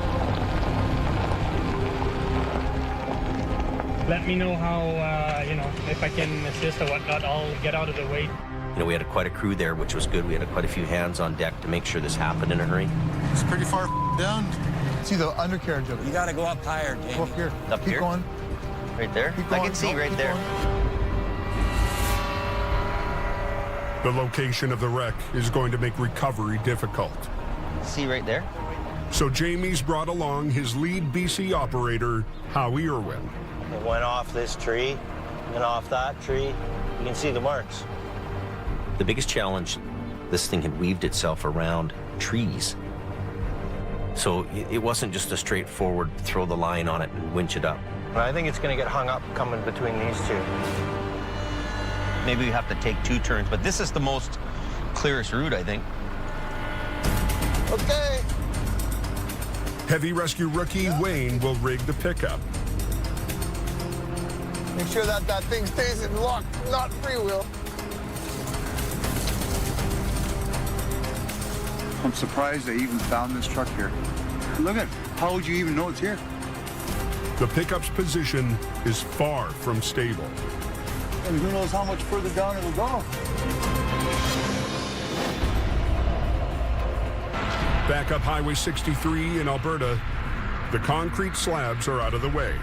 let me know how, if I can assist or whatnot, I'll get out of the way. We had quite a crew there, which was good. We had quite a few hands on deck to make sure this happened in a hurry. It's pretty far down. See the undercarriage of it. You gotta go up higher, Jamie. Go up here. Up Keep here? going. Right there? Keep going. I can see right keep there. The location of the wreck is going to make recovery difficult. See right there? So Jamie's brought along his lead BC operator, Howie Irwin. It went off this tree, went off that tree. You can see the marks. The biggest challenge, this thing had weaved itself around trees. So it wasn't just a straightforward throw the line on it and winch it up. I think it's gonna get hung up coming between these two. Maybe we have to take 2 turns, but this is the most clearest route, I think. Okay. Heavy rescue rookie Wayne will rig the pickup. Make sure that thing stays in lock, not freewheel. I'm surprised they even found this truck here. Look at, how would you even know it's here? The pickup's position is far from stable. And who knows how much further down it'll go. Back up Highway 63 in Alberta, the concrete slabs are out of the way.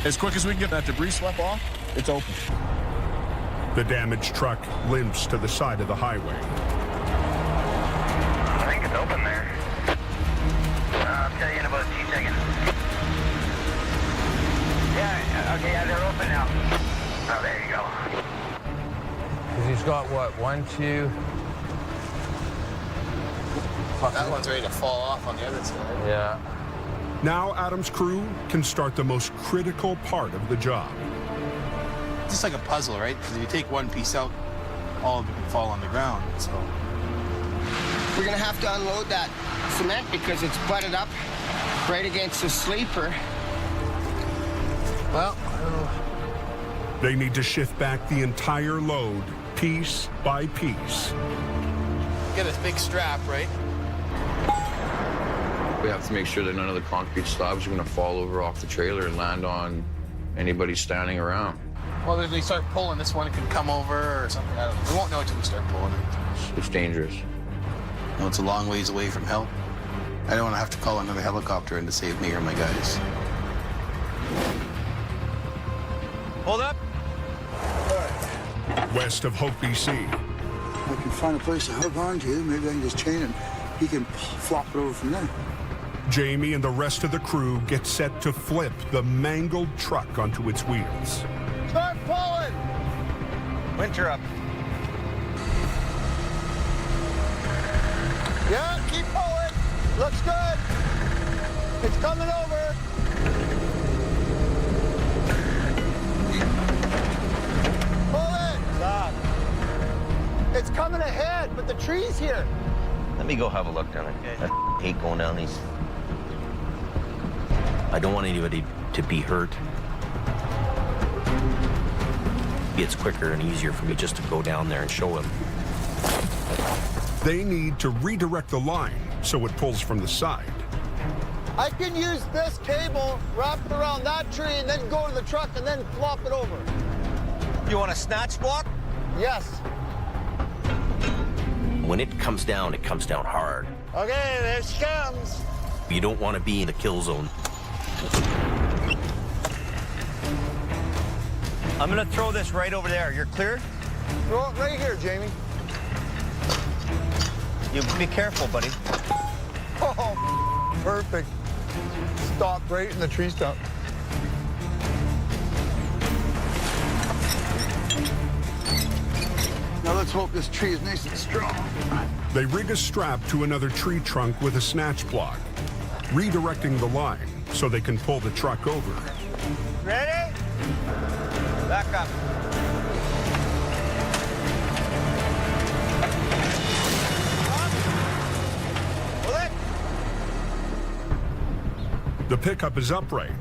As quick as we can get that debris swept off, it's open. The damaged truck limps to the side of the highway. I think it's open there. I'll tell you in about 2 seconds. Yeah, okay, yeah, they're open now. Oh, there you go. He's got what, 1, 2. That one's ready to fall off on the other side. Yeah. Now Adam's crew can start the most critical part of the job. It's just like a puzzle, right? Because if you take one piece out, all of it can fall on the ground. So We're gonna have to unload that cement because it's butted up right against the sleeper. well, They need to shift back the entire load, piece by piece. get this big strap, right? We have to make sure that none of the concrete slabs are going to fall over off the trailer and land on anybody standing around. Well, if they start pulling, this one could come over or something. I don't know. We won't know until we start pulling it. It's dangerous. No, it's a long ways away from help. I don't want to have to call another helicopter in to save me or my guys. Hold up. West of Hope, BC. I can find a place to hook onto. Maybe I can just chain it. He can flop it over from there. Jamie and the rest of the crew get set to flip the mangled truck onto its wheels. Start pulling! Winter up. Yeah, keep pulling. Looks good. It's coming over. Pull it. Stop. It's coming ahead, but the tree's here. Let me go have a look down there. I hate going down these. I don't want anybody to be hurt. It's quicker and easier for me just to go down there and show him. They need to redirect the line so it pulls from the side. I can use this cable wrapped around that tree and then go to the truck and then flop it over. You want a snatch block? Yes. When it comes down hard. Okay, there she comes. You don't want to be in the kill zone. I'm gonna throw this right over there. You're clear? Throw it right here, Jamie. You be careful, buddy. Oh, perfect. Stop right in the tree stump. Now let's hope this tree is nice and strong. They rig a strap to another tree trunk with a snatch block, redirecting the line so they can pull the truck over. Ready? Back up. Pull it. The pickup is upright,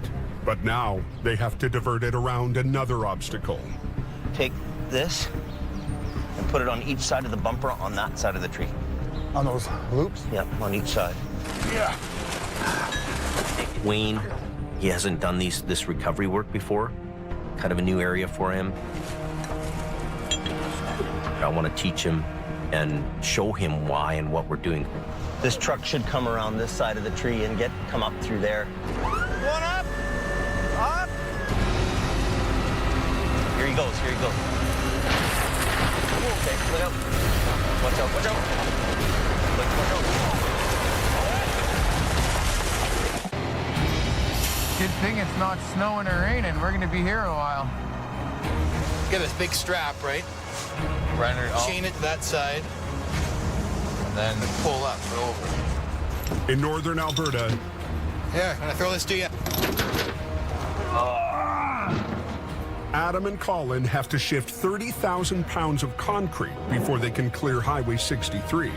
but now they have to divert it around another obstacle. Take this and put it on each side of the bumper on that side of the tree. On those loops? Yep, on each side. Yeah. Wayne, He hasn't done this recovery work before. Kind of a new area for him. I want to teach him and show him why and what we're doing. This truck should come around this side of the tree and come up through there. Going up. Up. Here he goes, here he goes. Okay, look out. Watch out, watch out. Watch out. Good thing it's not snowing or raining. We're gonna be here a while. Get a big strap, right? Run it off. Chain it to that side. And then pull up and over. In northern Alberta, Here, can I throw this to you? Adam and Colin have to shift 30,000 pounds of concrete before they can clear Highway 63.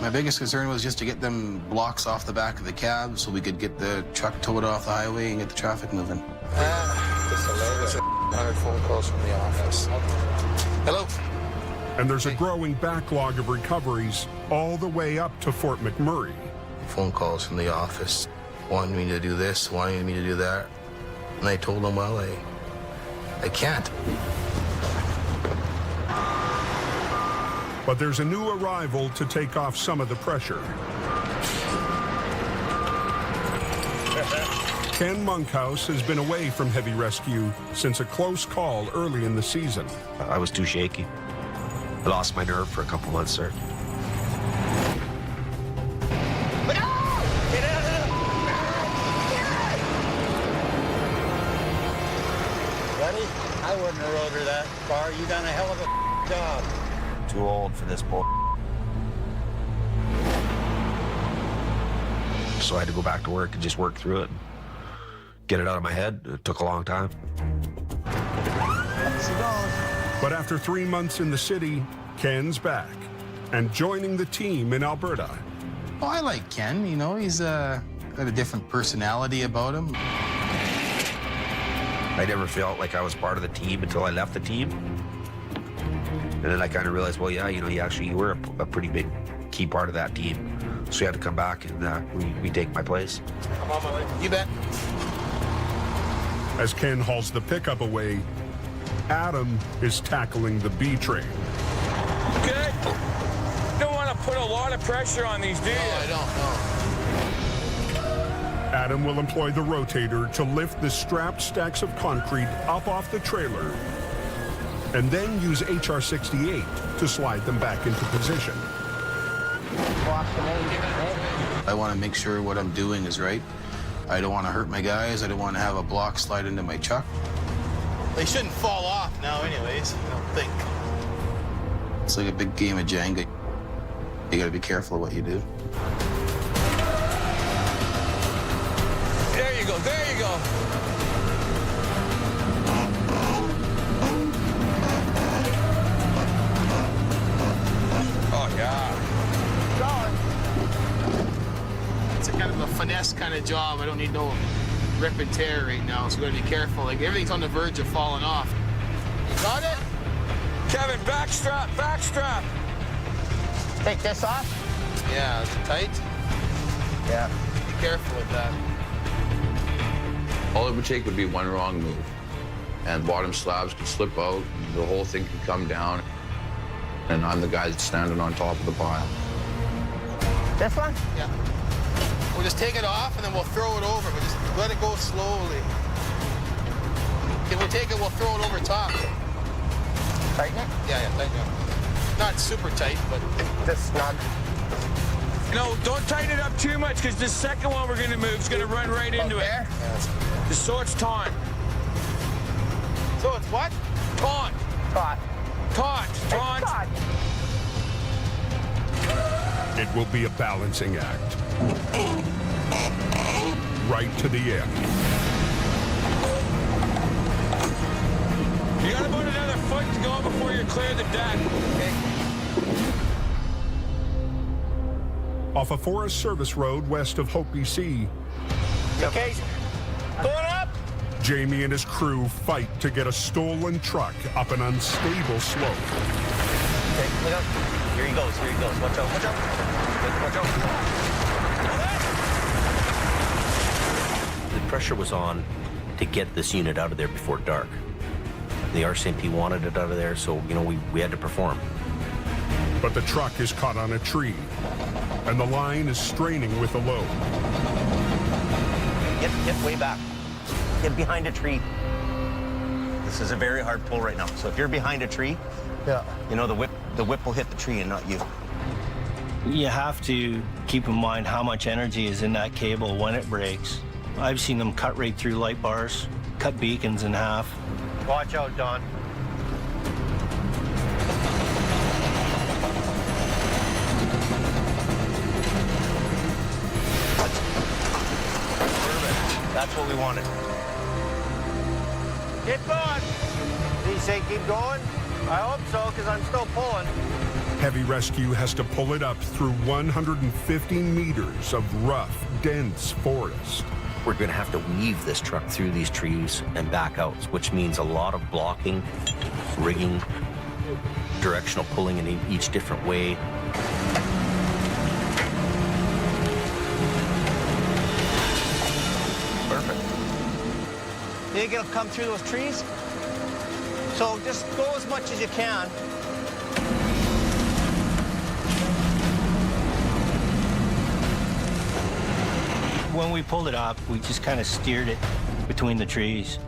My biggest concern was just to get them blocks off the back of the cab so we could get the truck towed off the highway and get the traffic moving. Just a little bit. 100 phone calls from the office. Hello. And there's a growing backlog of recoveries all the way up to Fort McMurray. Phone calls from the office wanting me to do this, wanting me to do that. And I told them, well, I can't. But there's a new arrival to take off some of the pressure. Ken Monkhouse has been away from heavy rescue since a close call early in the season. I was too shaky. I lost my nerve for a couple months, sir. Buddy, I wouldn't have rode her that far. You done a hell of a job. Too old for this bull. So I had to go back to work and just work through it. Get it out of my head. It took a long time. There she goes. But after 3 months in the city, Ken's back and joining the team in Alberta. Well, I like Ken. You know, he's got a different personality about him. I never felt like I was part of the team until I left the team. And then I kind of realized, well, yeah, you know, you were a pretty big key part of that team. So you had to come back and retake my place. I'm on my way. You bet. As Ken hauls the pickup away, Adam is tackling the B train. Good. Don't want to put a lot of pressure on these, do you? No, I don't know. Adam will employ the rotator to lift the strapped stacks of concrete up off the trailer and then use HR-68 to slide them back into position. I want to make sure what I'm doing is right. I don't want to hurt my guys. I don't want to have a block slide into my truck. They shouldn't fall off now anyways, I don't think. It's like a big game of Jenga. You got to be careful of what you do. There you go, there you go. Oh, yeah. It's a kind of a finesse kind of job. I don't need no rip and tear right now, so we gotta be careful. Like everything's on the verge of falling off. You got it? Kevin, backstrap, backstrap. Take this off? Yeah, is it tight? Yeah. Be careful with that. All it would take would be one wrong move. And bottom slabs could slip out, the whole thing could come down, and I'm the guy that's standing on top of the pile. This one? Yeah. We'll just take it off and then we'll throw it over. We'll just let it go slowly. If we take it, we'll throw it over top. Tighten it? Yeah, tighten it. Not super tight, but just snug. No, don't tighten it up too much because the second one we're going to move is going to run right into it. Just so it's taut. So it's what? Taut. Taut. Taut. Taut. It will be a balancing act. Right to the end. You got about another foot to go before you clear the deck. Okay. Off a Forest Service road west of Hope, BC. Okay. Going up. Jamie and his crew fight to get a stolen truck up an unstable slope. Okay, look out. Here he goes, here he goes. Watch out, watch out. Watch out. The pressure was on to get this unit out of there before dark. The RCMP wanted it out of there, so, you know, we had to perform. But the truck is caught on a tree, and the line is straining with the load. Get way back. Get behind a tree. This is a very hard pull right now. So if you're behind a tree, you know, the whip will hit the tree and not you. You have to keep in mind how much energy is in that cable when it breaks. I've seen them cut right through light bars, cut beacons in half. Watch out, Don. That's what we wanted. Keep going. Did you say keep going? I hope so, because I'm still pulling. Heavy rescue has to pull it up through 150 meters of rough, dense forest. We're going to have to weave this truck through these trees and back out, which means a lot of blocking, rigging, directional pulling in each different way. Perfect. You think it'll come through those trees? So just go as much as you can. When we pulled it up, we just kind of steered it between the trees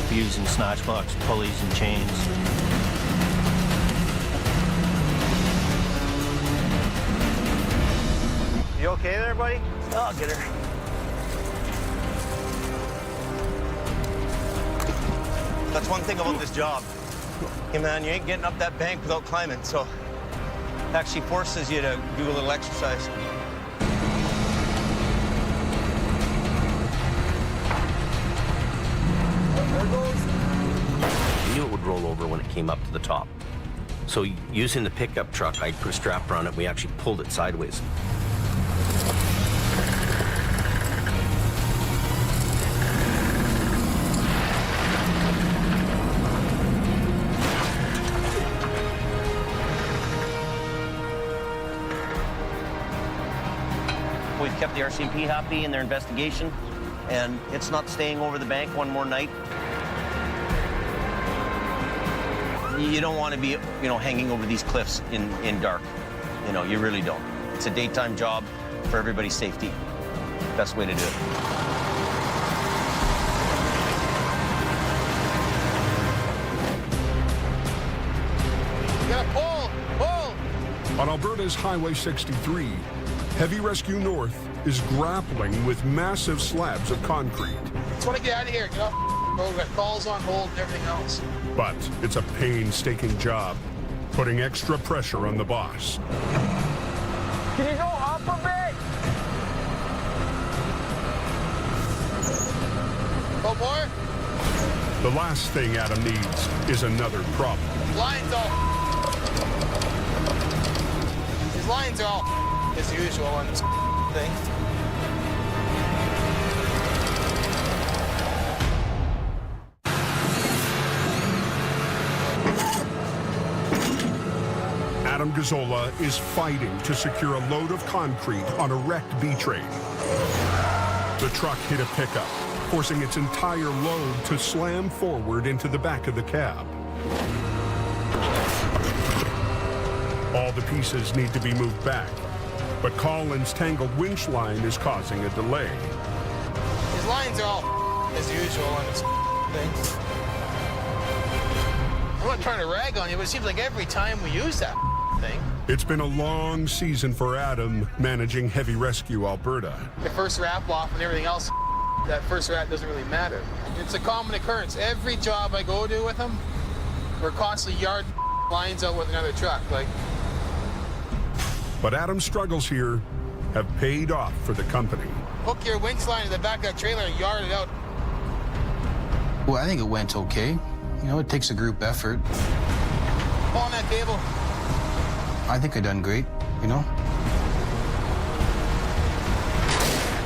using snatch blocks, pulleys, and chains. You okay there, buddy? I'll get her. That's one thing about this job. Hey, man, you ain't getting up that bank without climbing, so it actually forces you to do a little exercise. I knew it would roll over when it came up to the top. So using the pickup truck, I put a strap around it, and we actually pulled it sideways. We've kept the RCMP happy in their investigation, and it's not staying over the bank one more night. You don't want to be, you know, hanging over these cliffs in dark. You know, you really don't. It's a daytime job for everybody's safety. Best way to do it. You gotta pull, pull. On Alberta's Highway 63, Heavy Rescue North is grappling with massive slabs of concrete. Just want to get out of here. Get off the road. We've got calls on hold and everything else. But it's a painstaking job, putting extra pressure on the boss. Can you go up a bit? Go more? The last thing Adam needs is another problem. Lines all. These lines are all as usual on this thing. Adam Gazzola is fighting to secure a load of concrete on a wrecked B-train. The truck hit a pickup, forcing its entire load to slam forward into the back of the cab. All the pieces need to be moved back, but Colin's tangled winch line is causing a delay. These lines are all as usual on this thing. I'm not trying to rag on you, but it seems like every time we use that thing. It's been a long season for Adam managing Heavy Rescue Alberta. The first wrap off and everything else, that first wrap doesn't really matter. It's a common occurrence. Every job I go to with them, we're constantly yarding lines out with another truck. But Adam's struggles here have paid off for the company. Hook your winch line to the back of that trailer and yard it out. Well, I think it went okay. You know, it takes a group effort. Pull on that cable. I think I done great, you know?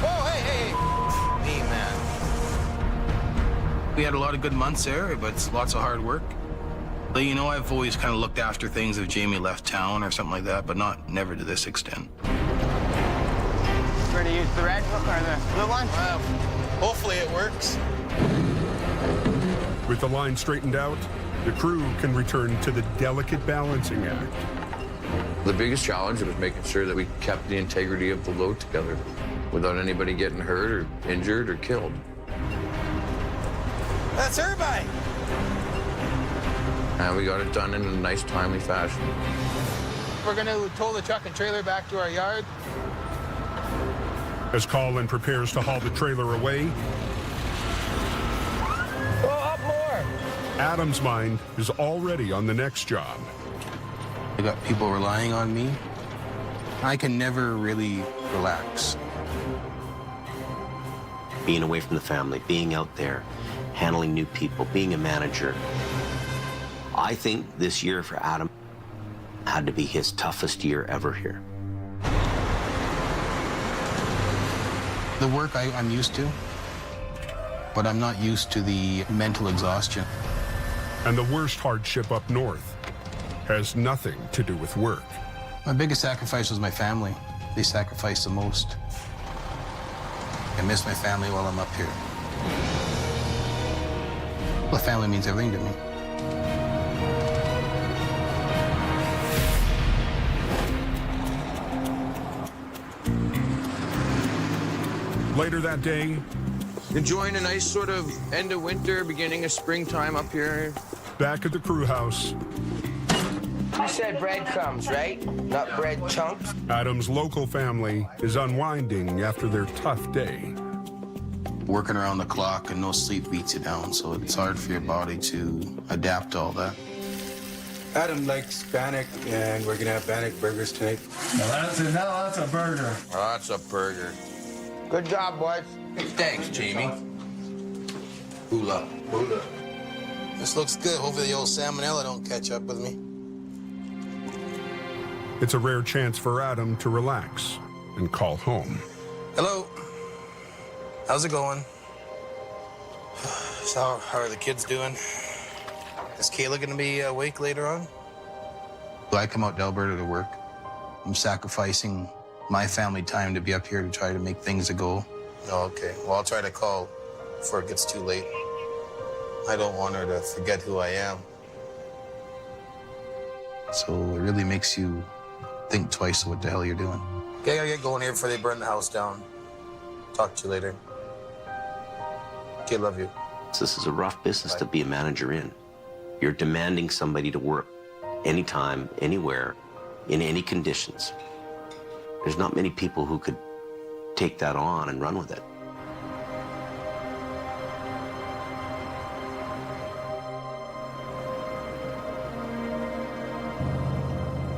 Whoa, hey. Me, man. We had a lot of good months there, but it's lots of hard work. But, you know, I've always kind of looked after things if Jamie left town or something like that, but never to this extent. Ready to use the red hook or the blue one? Well, Hopefully it works. With the line straightened out, the crew can return to the delicate balancing act. The biggest challenge was making sure that we kept the integrity of the load together without anybody getting hurt or injured or killed. That's her bike. And we got it done in a nice, timely fashion. We're going to tow the truck and trailer back to our yard. As Colin prepares to haul the trailer away, Go up more. Adam's mind is already on the next job. I got people relying on me. I can never really relax. Being away from the family, being out there, handling new people, being a manager. I think this year for Adam had to be his toughest year ever here. The work I'm used to, but I'm not used to the mental exhaustion. And the worst hardship up north has nothing to do with work. My biggest sacrifice was my family. They sacrificed the most. I miss my family while I'm up here. Well, family means everything to me. Later that day, Enjoying a nice sort of end of winter, beginning of springtime up here. back at the crew house, You said breadcrumbs, right? Not bread chunks. Adam's local family is unwinding after their tough day. Working around the clock and no sleep beats you down, so it's hard for your body to adapt to all that. Adam likes Bannock, and we're gonna have Bannock burgers tonight. Now that's a burger. Oh, that's a burger. Good job, boys. Thanks, Jamie. Hula. Hula. This looks good. Hopefully the old salmonella don't catch up with me. It's a rare chance for Adam to relax and call home. Hello. How's it going? So, how are the kids doing? Is Kayla gonna be awake later on? I come out to Alberta to work. I'm sacrificing my family time to be up here to try to make things a go. Oh, okay. Well, I'll try to call before it gets too late. I don't want her to forget who I am. So it really makes you think twice of what the hell you're doing. Okay, I gotta get going here before they burn the house down. Talk to you later. Okay, love you. This is a rough business to be a manager in. You're demanding somebody to work anytime, anywhere, in any conditions. There's not many people who could take that on and run with it.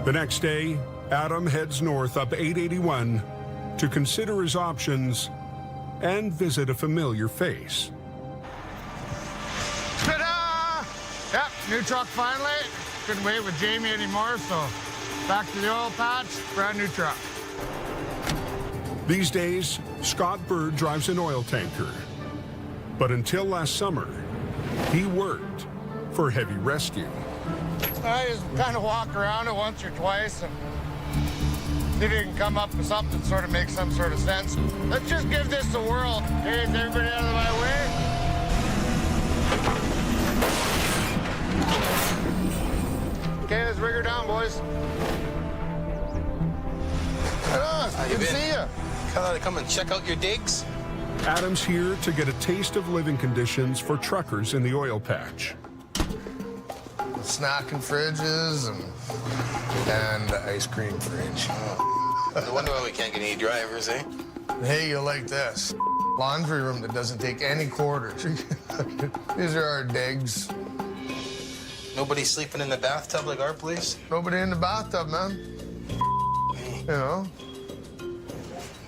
The next day, Adam heads north up 881 to consider his options and visit a familiar face. Ta-da! Yep, new truck finally. Couldn't wait with Jamie anymore, so back to the oil patch, brand new truck. These days, Scott Bird drives an oil tanker. But until last summer, he worked for Heavy Rescue. I just kind of walk around it once or twice and see if you can come up with something that sort of makes some sort of sense. Let's just give this a whirl. Hey, is everybody out of my way? Okay, let's rig her down, boys. Good to see you. Come and check out your digs. Adam's here to get a taste of living conditions for truckers in the oil patch. Snacking fridges and the ice cream fridge. No wonder why we can't get any drivers, eh? Hey, you like this? Laundry room that doesn't take any quarters. These are our digs. Nobody sleeping in the bathtub like our place? Nobody in the bathtub, man. You know?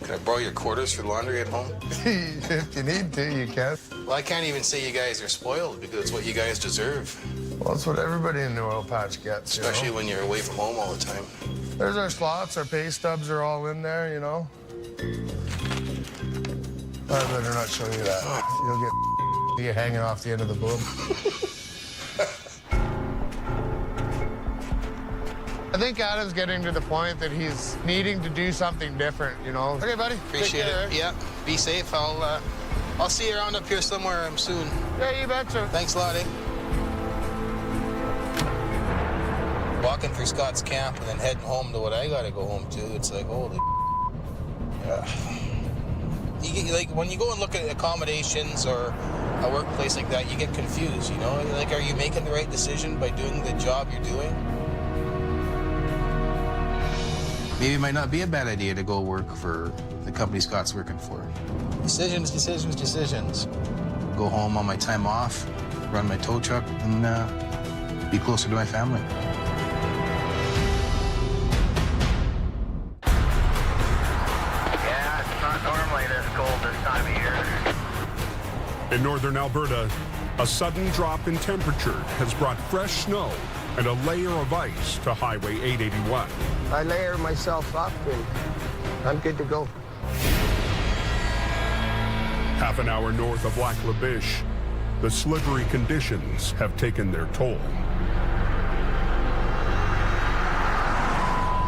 Can I borrow your quarters for laundry at home? If you need to, you can. Well, I can't even say you guys are spoiled because it's what you guys deserve. Well, that's what everybody in the oil patch gets, Especially when you're away from home all the time. There's our slots, our pay stubs are all in there, you know? I better not show you that. You'll get hanging off the end of the boob. I think Adam's getting to the point that he's needing to do something different, you know? Okay, buddy. Appreciate it. Yeah. Be safe. I'll I'll see you around up here somewhere soon. Yeah, you betcha. Thanks a lot, eh? Walking through Scott's camp and then heading home to what I gotta go home to, it's like, holy you get, like, when you go and look at accommodations or a workplace like that, you get confused, you know? Like, are you making the right decision by doing the job you're doing? Maybe it might not be a bad idea to go work for the company Scott's working for. Decisions, decisions, decisions. Go home on my time off, run my tow truck, and be closer to my family. Yeah, it's not normally this cold this time of year. In northern Alberta, a sudden drop in temperature has brought fresh snow and a layer of ice to Highway 881. I layer myself up and I'm good to go. Half an hour north of Lac La Biche, the slippery conditions have taken their toll.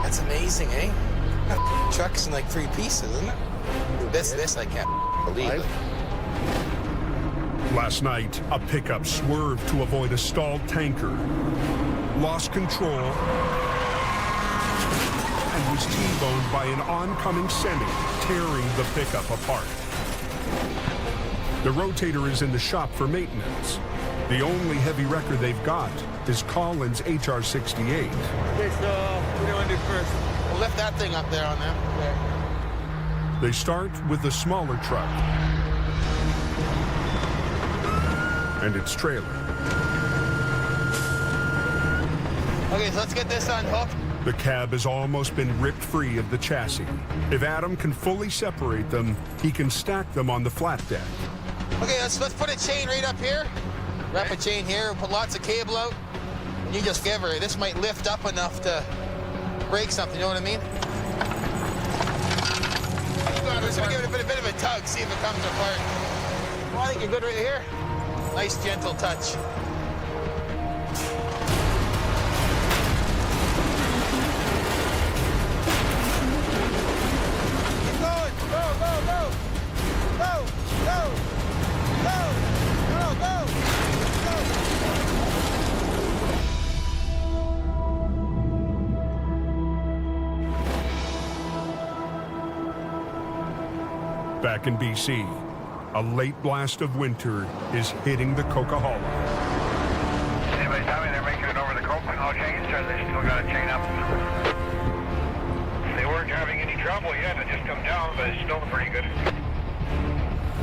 That's amazing, eh? Truck's in like 3 pieces, isn't it? This I can't believe it. Last night, a pickup swerved to avoid a stalled tanker, lost control, and was T-boned by an oncoming semi, tearing the pickup apart. The rotator is in the shop for maintenance. The only heavy record they've got is Collins' HR-68. Okay, so what do you want to do first? We'll lift that thing up there on them. Okay. They start with the smaller truck and its trailer. Okay, so let's get this unhooked. The cab has almost been ripped free of the chassis. If Adam can fully separate them, he can stack them on the flat deck. Okay, let's put a chain right up here. Wrap a chain here, put lots of cable out. And you just give her, this might lift up enough to break something, you know what I mean? Just gonna give it a bit of a tug, see if it comes apart. Well, I think you're good right here. Nice, gentle touch. Keep going. Go, go, go. Go, go, go, go, go, Back in BC, a late blast of winter is hitting the Coquihalla. Anybody tell me they're making it over the Coke with no chains, or they still got a chain up? They weren't having any trouble yet. It just come down, but it's still pretty good.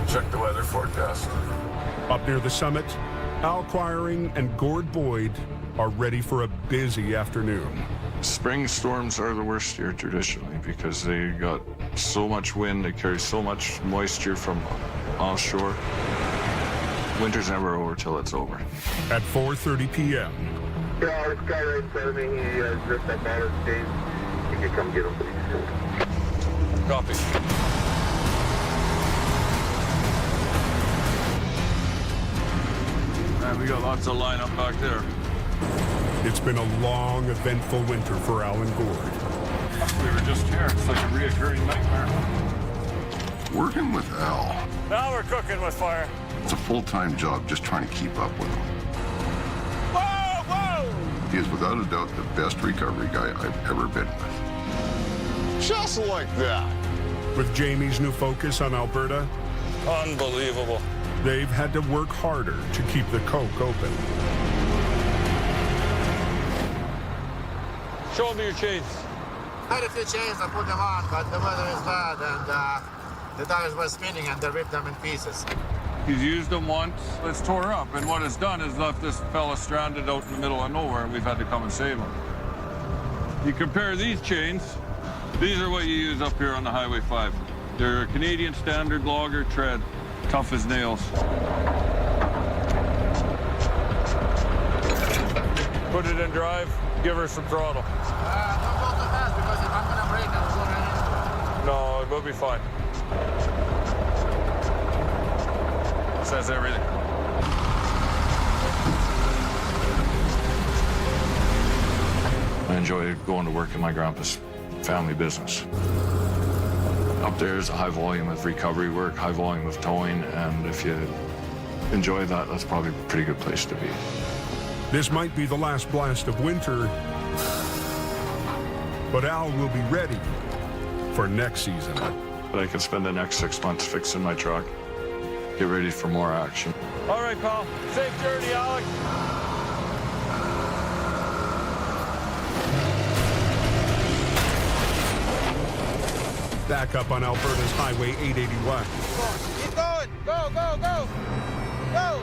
Check the weather forecast. Up near the summit, Al Quiring and Gord Boyd are ready for a busy afternoon. Spring storms are the worst here traditionally because they got so much wind, they carry so much moisture from offshore. Winter's never over till it's over. At 4:30 p.m. Yeah, this guy right in front of me, he ripped up out of stage. You can come get him, please. Copy. And we got lots of lineup back there. It's been a long, eventful winter for Al and Gord. We were just here. It's like a reoccurring nightmare. Working with Al, Now we're cooking with fire. it's a full-time job just trying to keep up with him. Whoa, whoa! He is without a doubt the best recovery guy I've ever been with. Just like that. With Jamie's new focus on Alberta, Unbelievable. they've had to work harder to keep the Coke open. Show me your chains. I had a few chains, I put them on, but the weather is bad, and the tires were spinning, and they ripped them in pieces. He's used them once. It's tore up, and what it's done is left this fella stranded out in the middle of nowhere, and we've had to come and save him. You compare these chains, these are what you use up here on the Highway 5. They're a Canadian standard logger tread, tough as nails. Put it in drive, give her some throttle. Don't go too fast, because if I'm gonna brake, I'll go right into it. No, it will be fine. Says everything. I enjoy going to work in my grandpa's family business. Up there is a high volume of recovery work, high volume of towing, and if you enjoy that, that's probably a pretty good place to be. This might be the last blast of winter, but Al will be ready for next season. But I can spend the next 6 months fixing my truck, get ready for more action. All right, pal. Safe journey, Alex. Back up on Alberta's Highway 881. Keep going. Go, go, go. Go.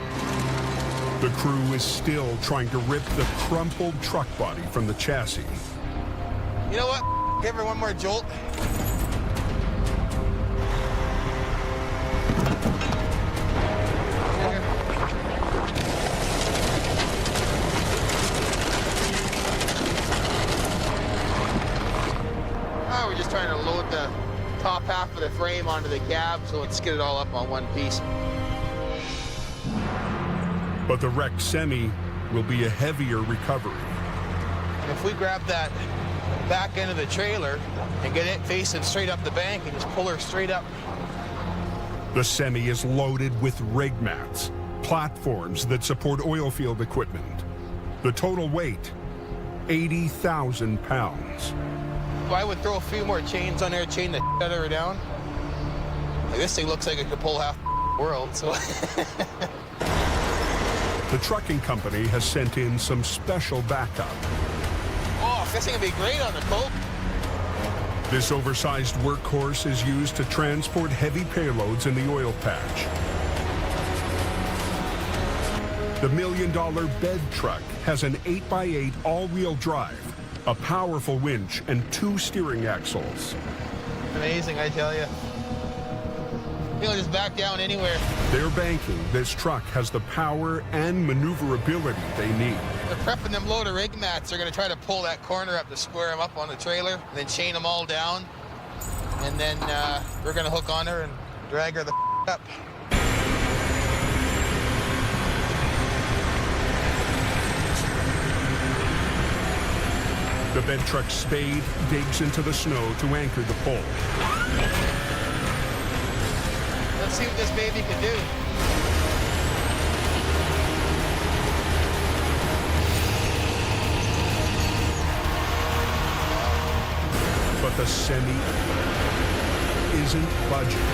The crew is still trying to rip the crumpled truck body from the chassis. You know what? Give her one more jolt. We're just trying to load the top half of the frame onto the cab, so let's get it all up on one piece. But the wrecked semi will be a heavier recovery. And if we grab that back end of the trailer and get it facing straight up the bank and just pull her straight up. The semi is loaded with rig mats, platforms that support oil field equipment. The total weight, 80,000 pounds. If I would throw a few more chains on there, chain the out of her down. Like, this thing looks like it could pull half the world, so. The trucking company has sent in some special backup. Oh, this thing would be great on the coke. This oversized workhorse is used to transport heavy payloads in the oil patch. The $1 million bed truck has an 8x8 all-wheel drive, a powerful winch, and 2 steering axles. Amazing, I tell you. You know, just back down anywhere. They're banking this truck has the power and maneuverability they need. They're prepping them load of rig mats. They're going to try to pull that corner up to square them up on the trailer, and then chain them all down. And then we're going to hook on her and drag her the up. The bed truck's spade digs into the snow to anchor the pole. Let's see what this baby can do. But the semi isn't budging.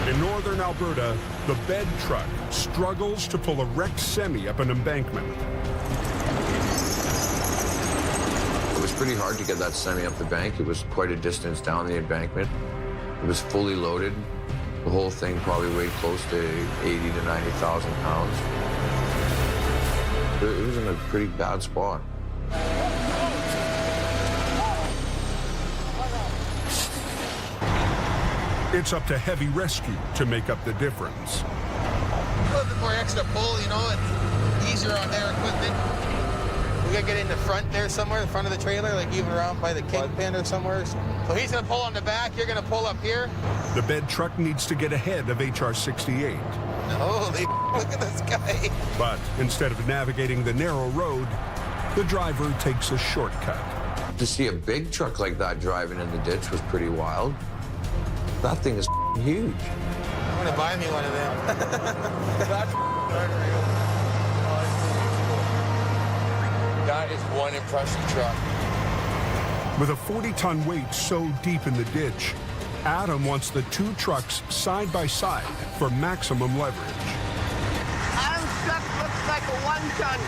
In northern Alberta, the bed truck struggles to pull a wrecked semi up an embankment. It was pretty hard to get that semi up the bank. It was quite a distance down the embankment. It was fully loaded. The whole thing probably weighed close to 80 to 90,000 pounds. It was in a pretty bad spot. It's up to heavy rescue to make up the difference. A little bit more extra pull, you know, it's easier on their equipment. We gotta get in the front there somewhere, the front of the trailer, like even around by the kingpin or somewhere. So he's gonna pull on the back, you're gonna pull up here. The bed truck needs to get ahead of HR 68. Holy, look at this guy. But instead of navigating the narrow road, the driver takes a shortcut. To see a big truck like that driving in the ditch was pretty wild. That thing is huge. I'm gonna buy me one of them. That is one impressive truck. With a 40-ton weight so deep in the ditch, Adam wants the 2 trucks side by side for maximum leverage. Adam's truck looks like a 1-ton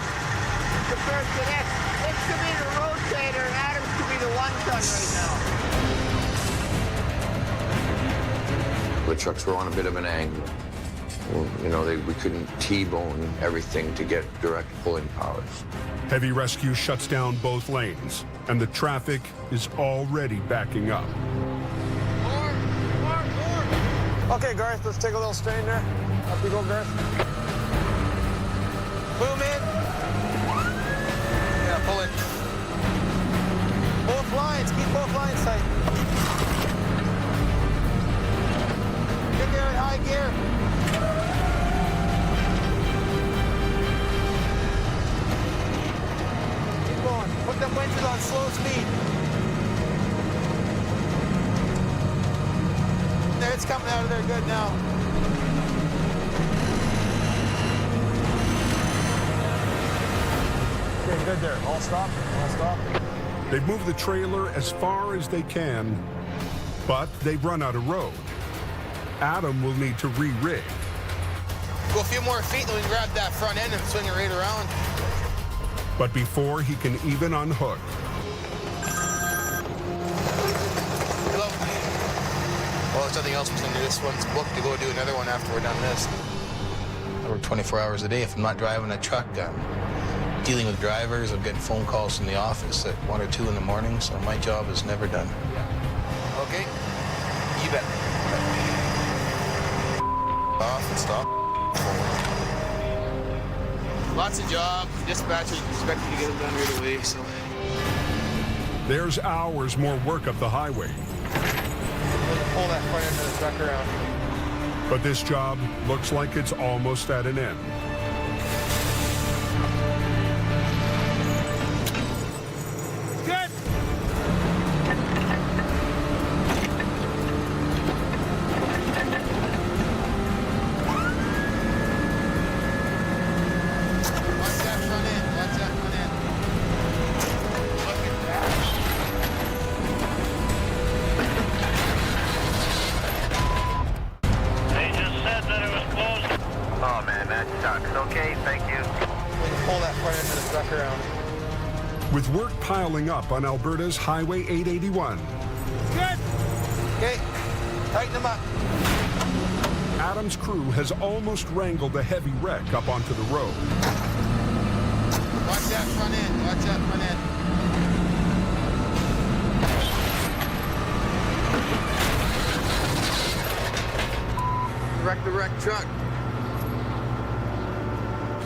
compared to this. This could be the rotator, and Adam's could be the 1-ton right now. The trucks were on a bit of an angle. Well, you know, we couldn't T-bone everything to get direct pulling powers. Heavy rescue shuts down both lanes, and the traffic is already backing up. Okay, Garth, let's take a little strain there. Up we go, Garth. Boom in. Yeah, pull it. Both lines, keep both lines tight. Get there in high gear. it's coming out of there good now. Okay, good there. All stop. All stop. They've moved the trailer as far as they can, but they've run out of road. Adam will need to re-rig. Go a few more feet, then we can grab that front end and swing it right around. But before he can even unhook, Well, there's nothing else between this one's booked to go do another one after we're done this. I work 24 hours a day. If I'm not driving a truck, I'm dealing with drivers. I'm getting phone calls from the office at 1 or 2 in the morning, so my job is never done. Okay? You bet. Off and stop. Lots of jobs. Dispatchers expect you to get them done right away, so. there's hours more work up the highway. Pull that front end of the truck around. But this job looks like it's almost at an end. Good. Watch that front end. Watch that front end. Look at that. They just said that it was closed. Oh man, that sucks. Okay, thank you. Pull that front end of the truck around. With work piling up on Alberta's Highway 881, Good. Okay. Tighten them up. Adam's crew has almost wrangled a heavy wreck up onto the road. Watch that front end. Watch that front end. Wreck the wrecked truck.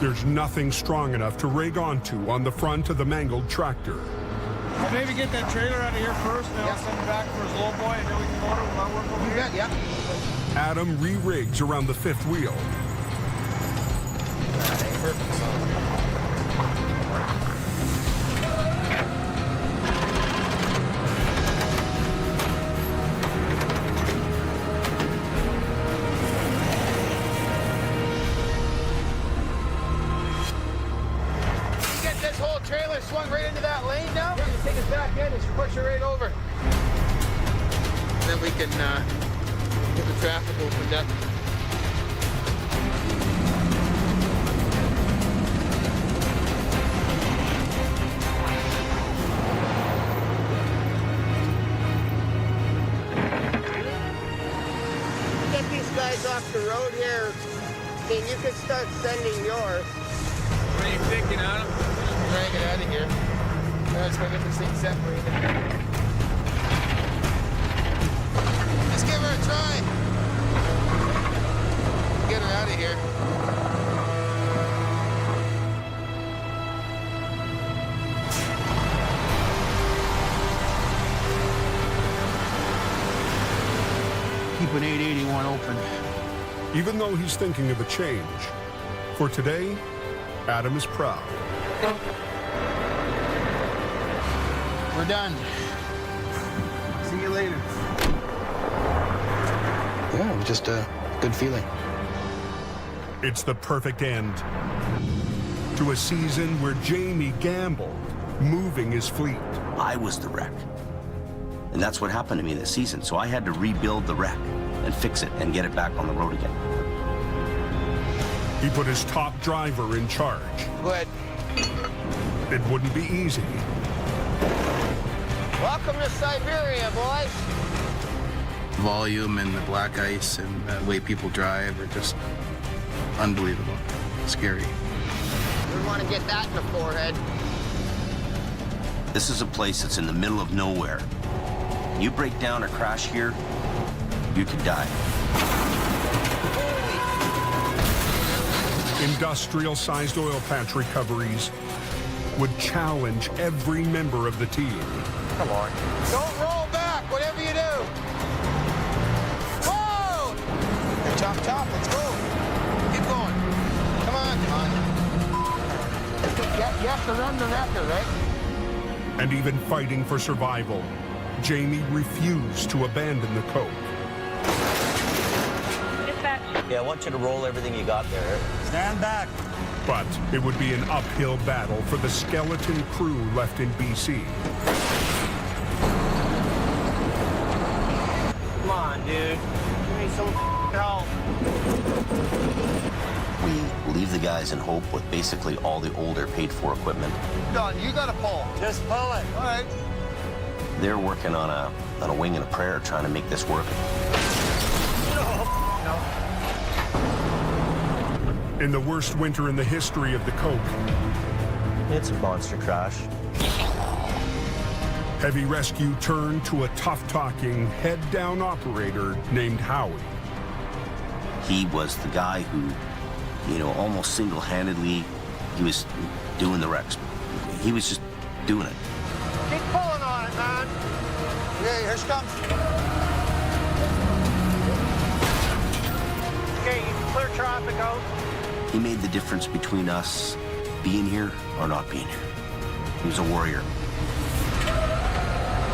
There's nothing strong enough to rig onto on the front of the mangled tractor. Well, maybe get that trailer out of here first, and then I'll send it back for his low boy, and then we can load it with our work over here. Yeah. Adam re-rigs around the fifth wheel. You get this whole trailer swung right into that lane now? Yeah, you take us back in and push it right over. And then we can get the traffic opened up. Get these guys off the road here, and you can start sending yours. What are you thinking, Adam? Drag it out of here. Let's go get this thing separated. Let's give her a try. Get her out of here. Keep an 881 open. Even though he's thinking of a change, for today, Adam is proud. We're done. See you later. Yeah, it was just a good feeling. It's the perfect end to a season where Jamie gambled, moving his fleet. I was the wreck. And that's what happened to me this season. So I had to rebuild the wreck and fix it and get it back on the road again. He put his top driver in charge. Go ahead. It wouldn't be easy. Welcome to Siberia, boys. Volume and the black ice and the way people drive are just unbelievable. Scary. We want to get that in the forehead. This is a place that's in the middle of nowhere. You break down or crash here, you could die. Industrial-sized oil patch recoveries would challenge every member of the team. Come on. Don't roll back, whatever you do. Whoa! Hey, chop, let's go. Keep going. Come on. You have to run the wrecker, right? And even fighting for survival, Jamie refused to abandon the coke. Yeah, I want you to roll everything you got there. Stand back. But it would be an uphill battle for the skeleton crew left in BC. Come on, dude. Give me some help. We leave the guys in Hope with basically all the older paid-for equipment. Don, you gotta pull. Just pull it. All right. They're working on a wing and a prayer trying to make this work. In the worst winter in the history of the Coke, It's a monster crash. heavy rescue turned to a tough-talking, head-down operator named Howie. He was the guy who, almost single-handedly, he was doing the wrecks. He was just doing it. Keep pulling on it, man. Okay, here she comes. Okay, you can clear traffic out. He made the difference between us being here or not being here. He was a warrior.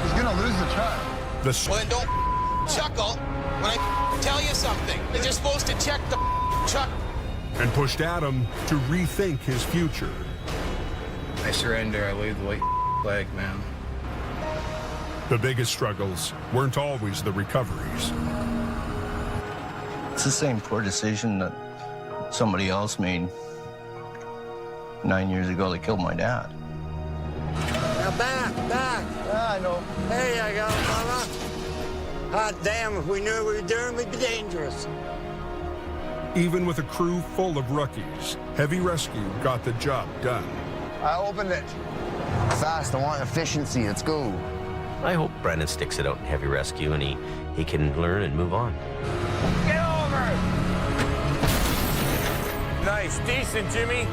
He's gonna lose the truck. Well, then don't chuckle when I tell you something. You're supposed to check the truck. And pushed Adam to rethink his future. I surrender. I wave the white flag, man. The biggest struggles weren't always the recoveries. It's the same poor decision that somebody else made 9 years ago that killed my dad. Now back. Yeah, I know. Hey, I got it, Mama. Hot damn, if we knew what we were doing, we'd be dangerous. Even with a crew full of rookies, Heavy Rescue got the job done. I opened it. Fast, I want efficiency. Let's go. I hope Brendan sticks it out in Heavy Rescue and he can learn and move on. Get over! Nice, decent, Jimmy.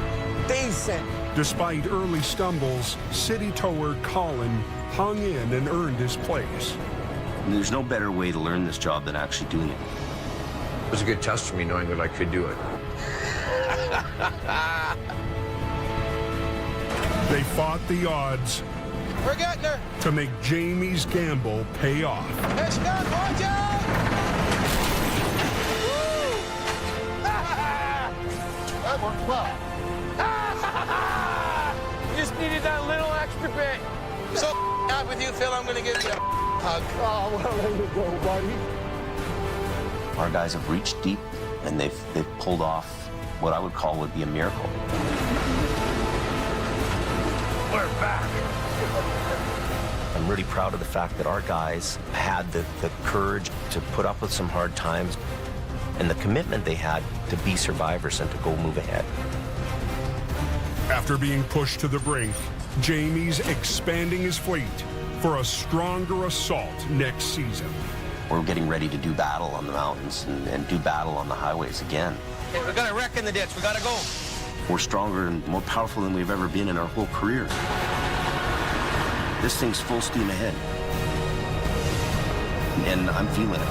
Decent. Despite early stumbles, city tower Colin hung in and earned his place. And there's no better way to learn this job than actually doing it. It was a good test for me knowing that I could do it. They fought the odds We're getting her. to make Jamie's gamble pay off. Here she comes, watch out! That worked well. Just needed that little extra bit. So happy with you, Phil. I'm gonna give you a hug. Oh, well, there you go, buddy. Our guys have reached deep and they've pulled off what I would call would be a miracle. We're back. I'm really proud of the fact that our guys had the courage to put up with some hard times and the commitment they had to be survivors and to go move ahead. After being pushed to the brink, Jamie's expanding his fleet for a stronger assault next season. We're getting ready to do battle on the mountains and do battle on the highways again. Okay, we got a wreck in the ditch. We gotta go. We're stronger and more powerful than we've ever been in our whole career. This thing's full steam ahead. And I'm feeling it.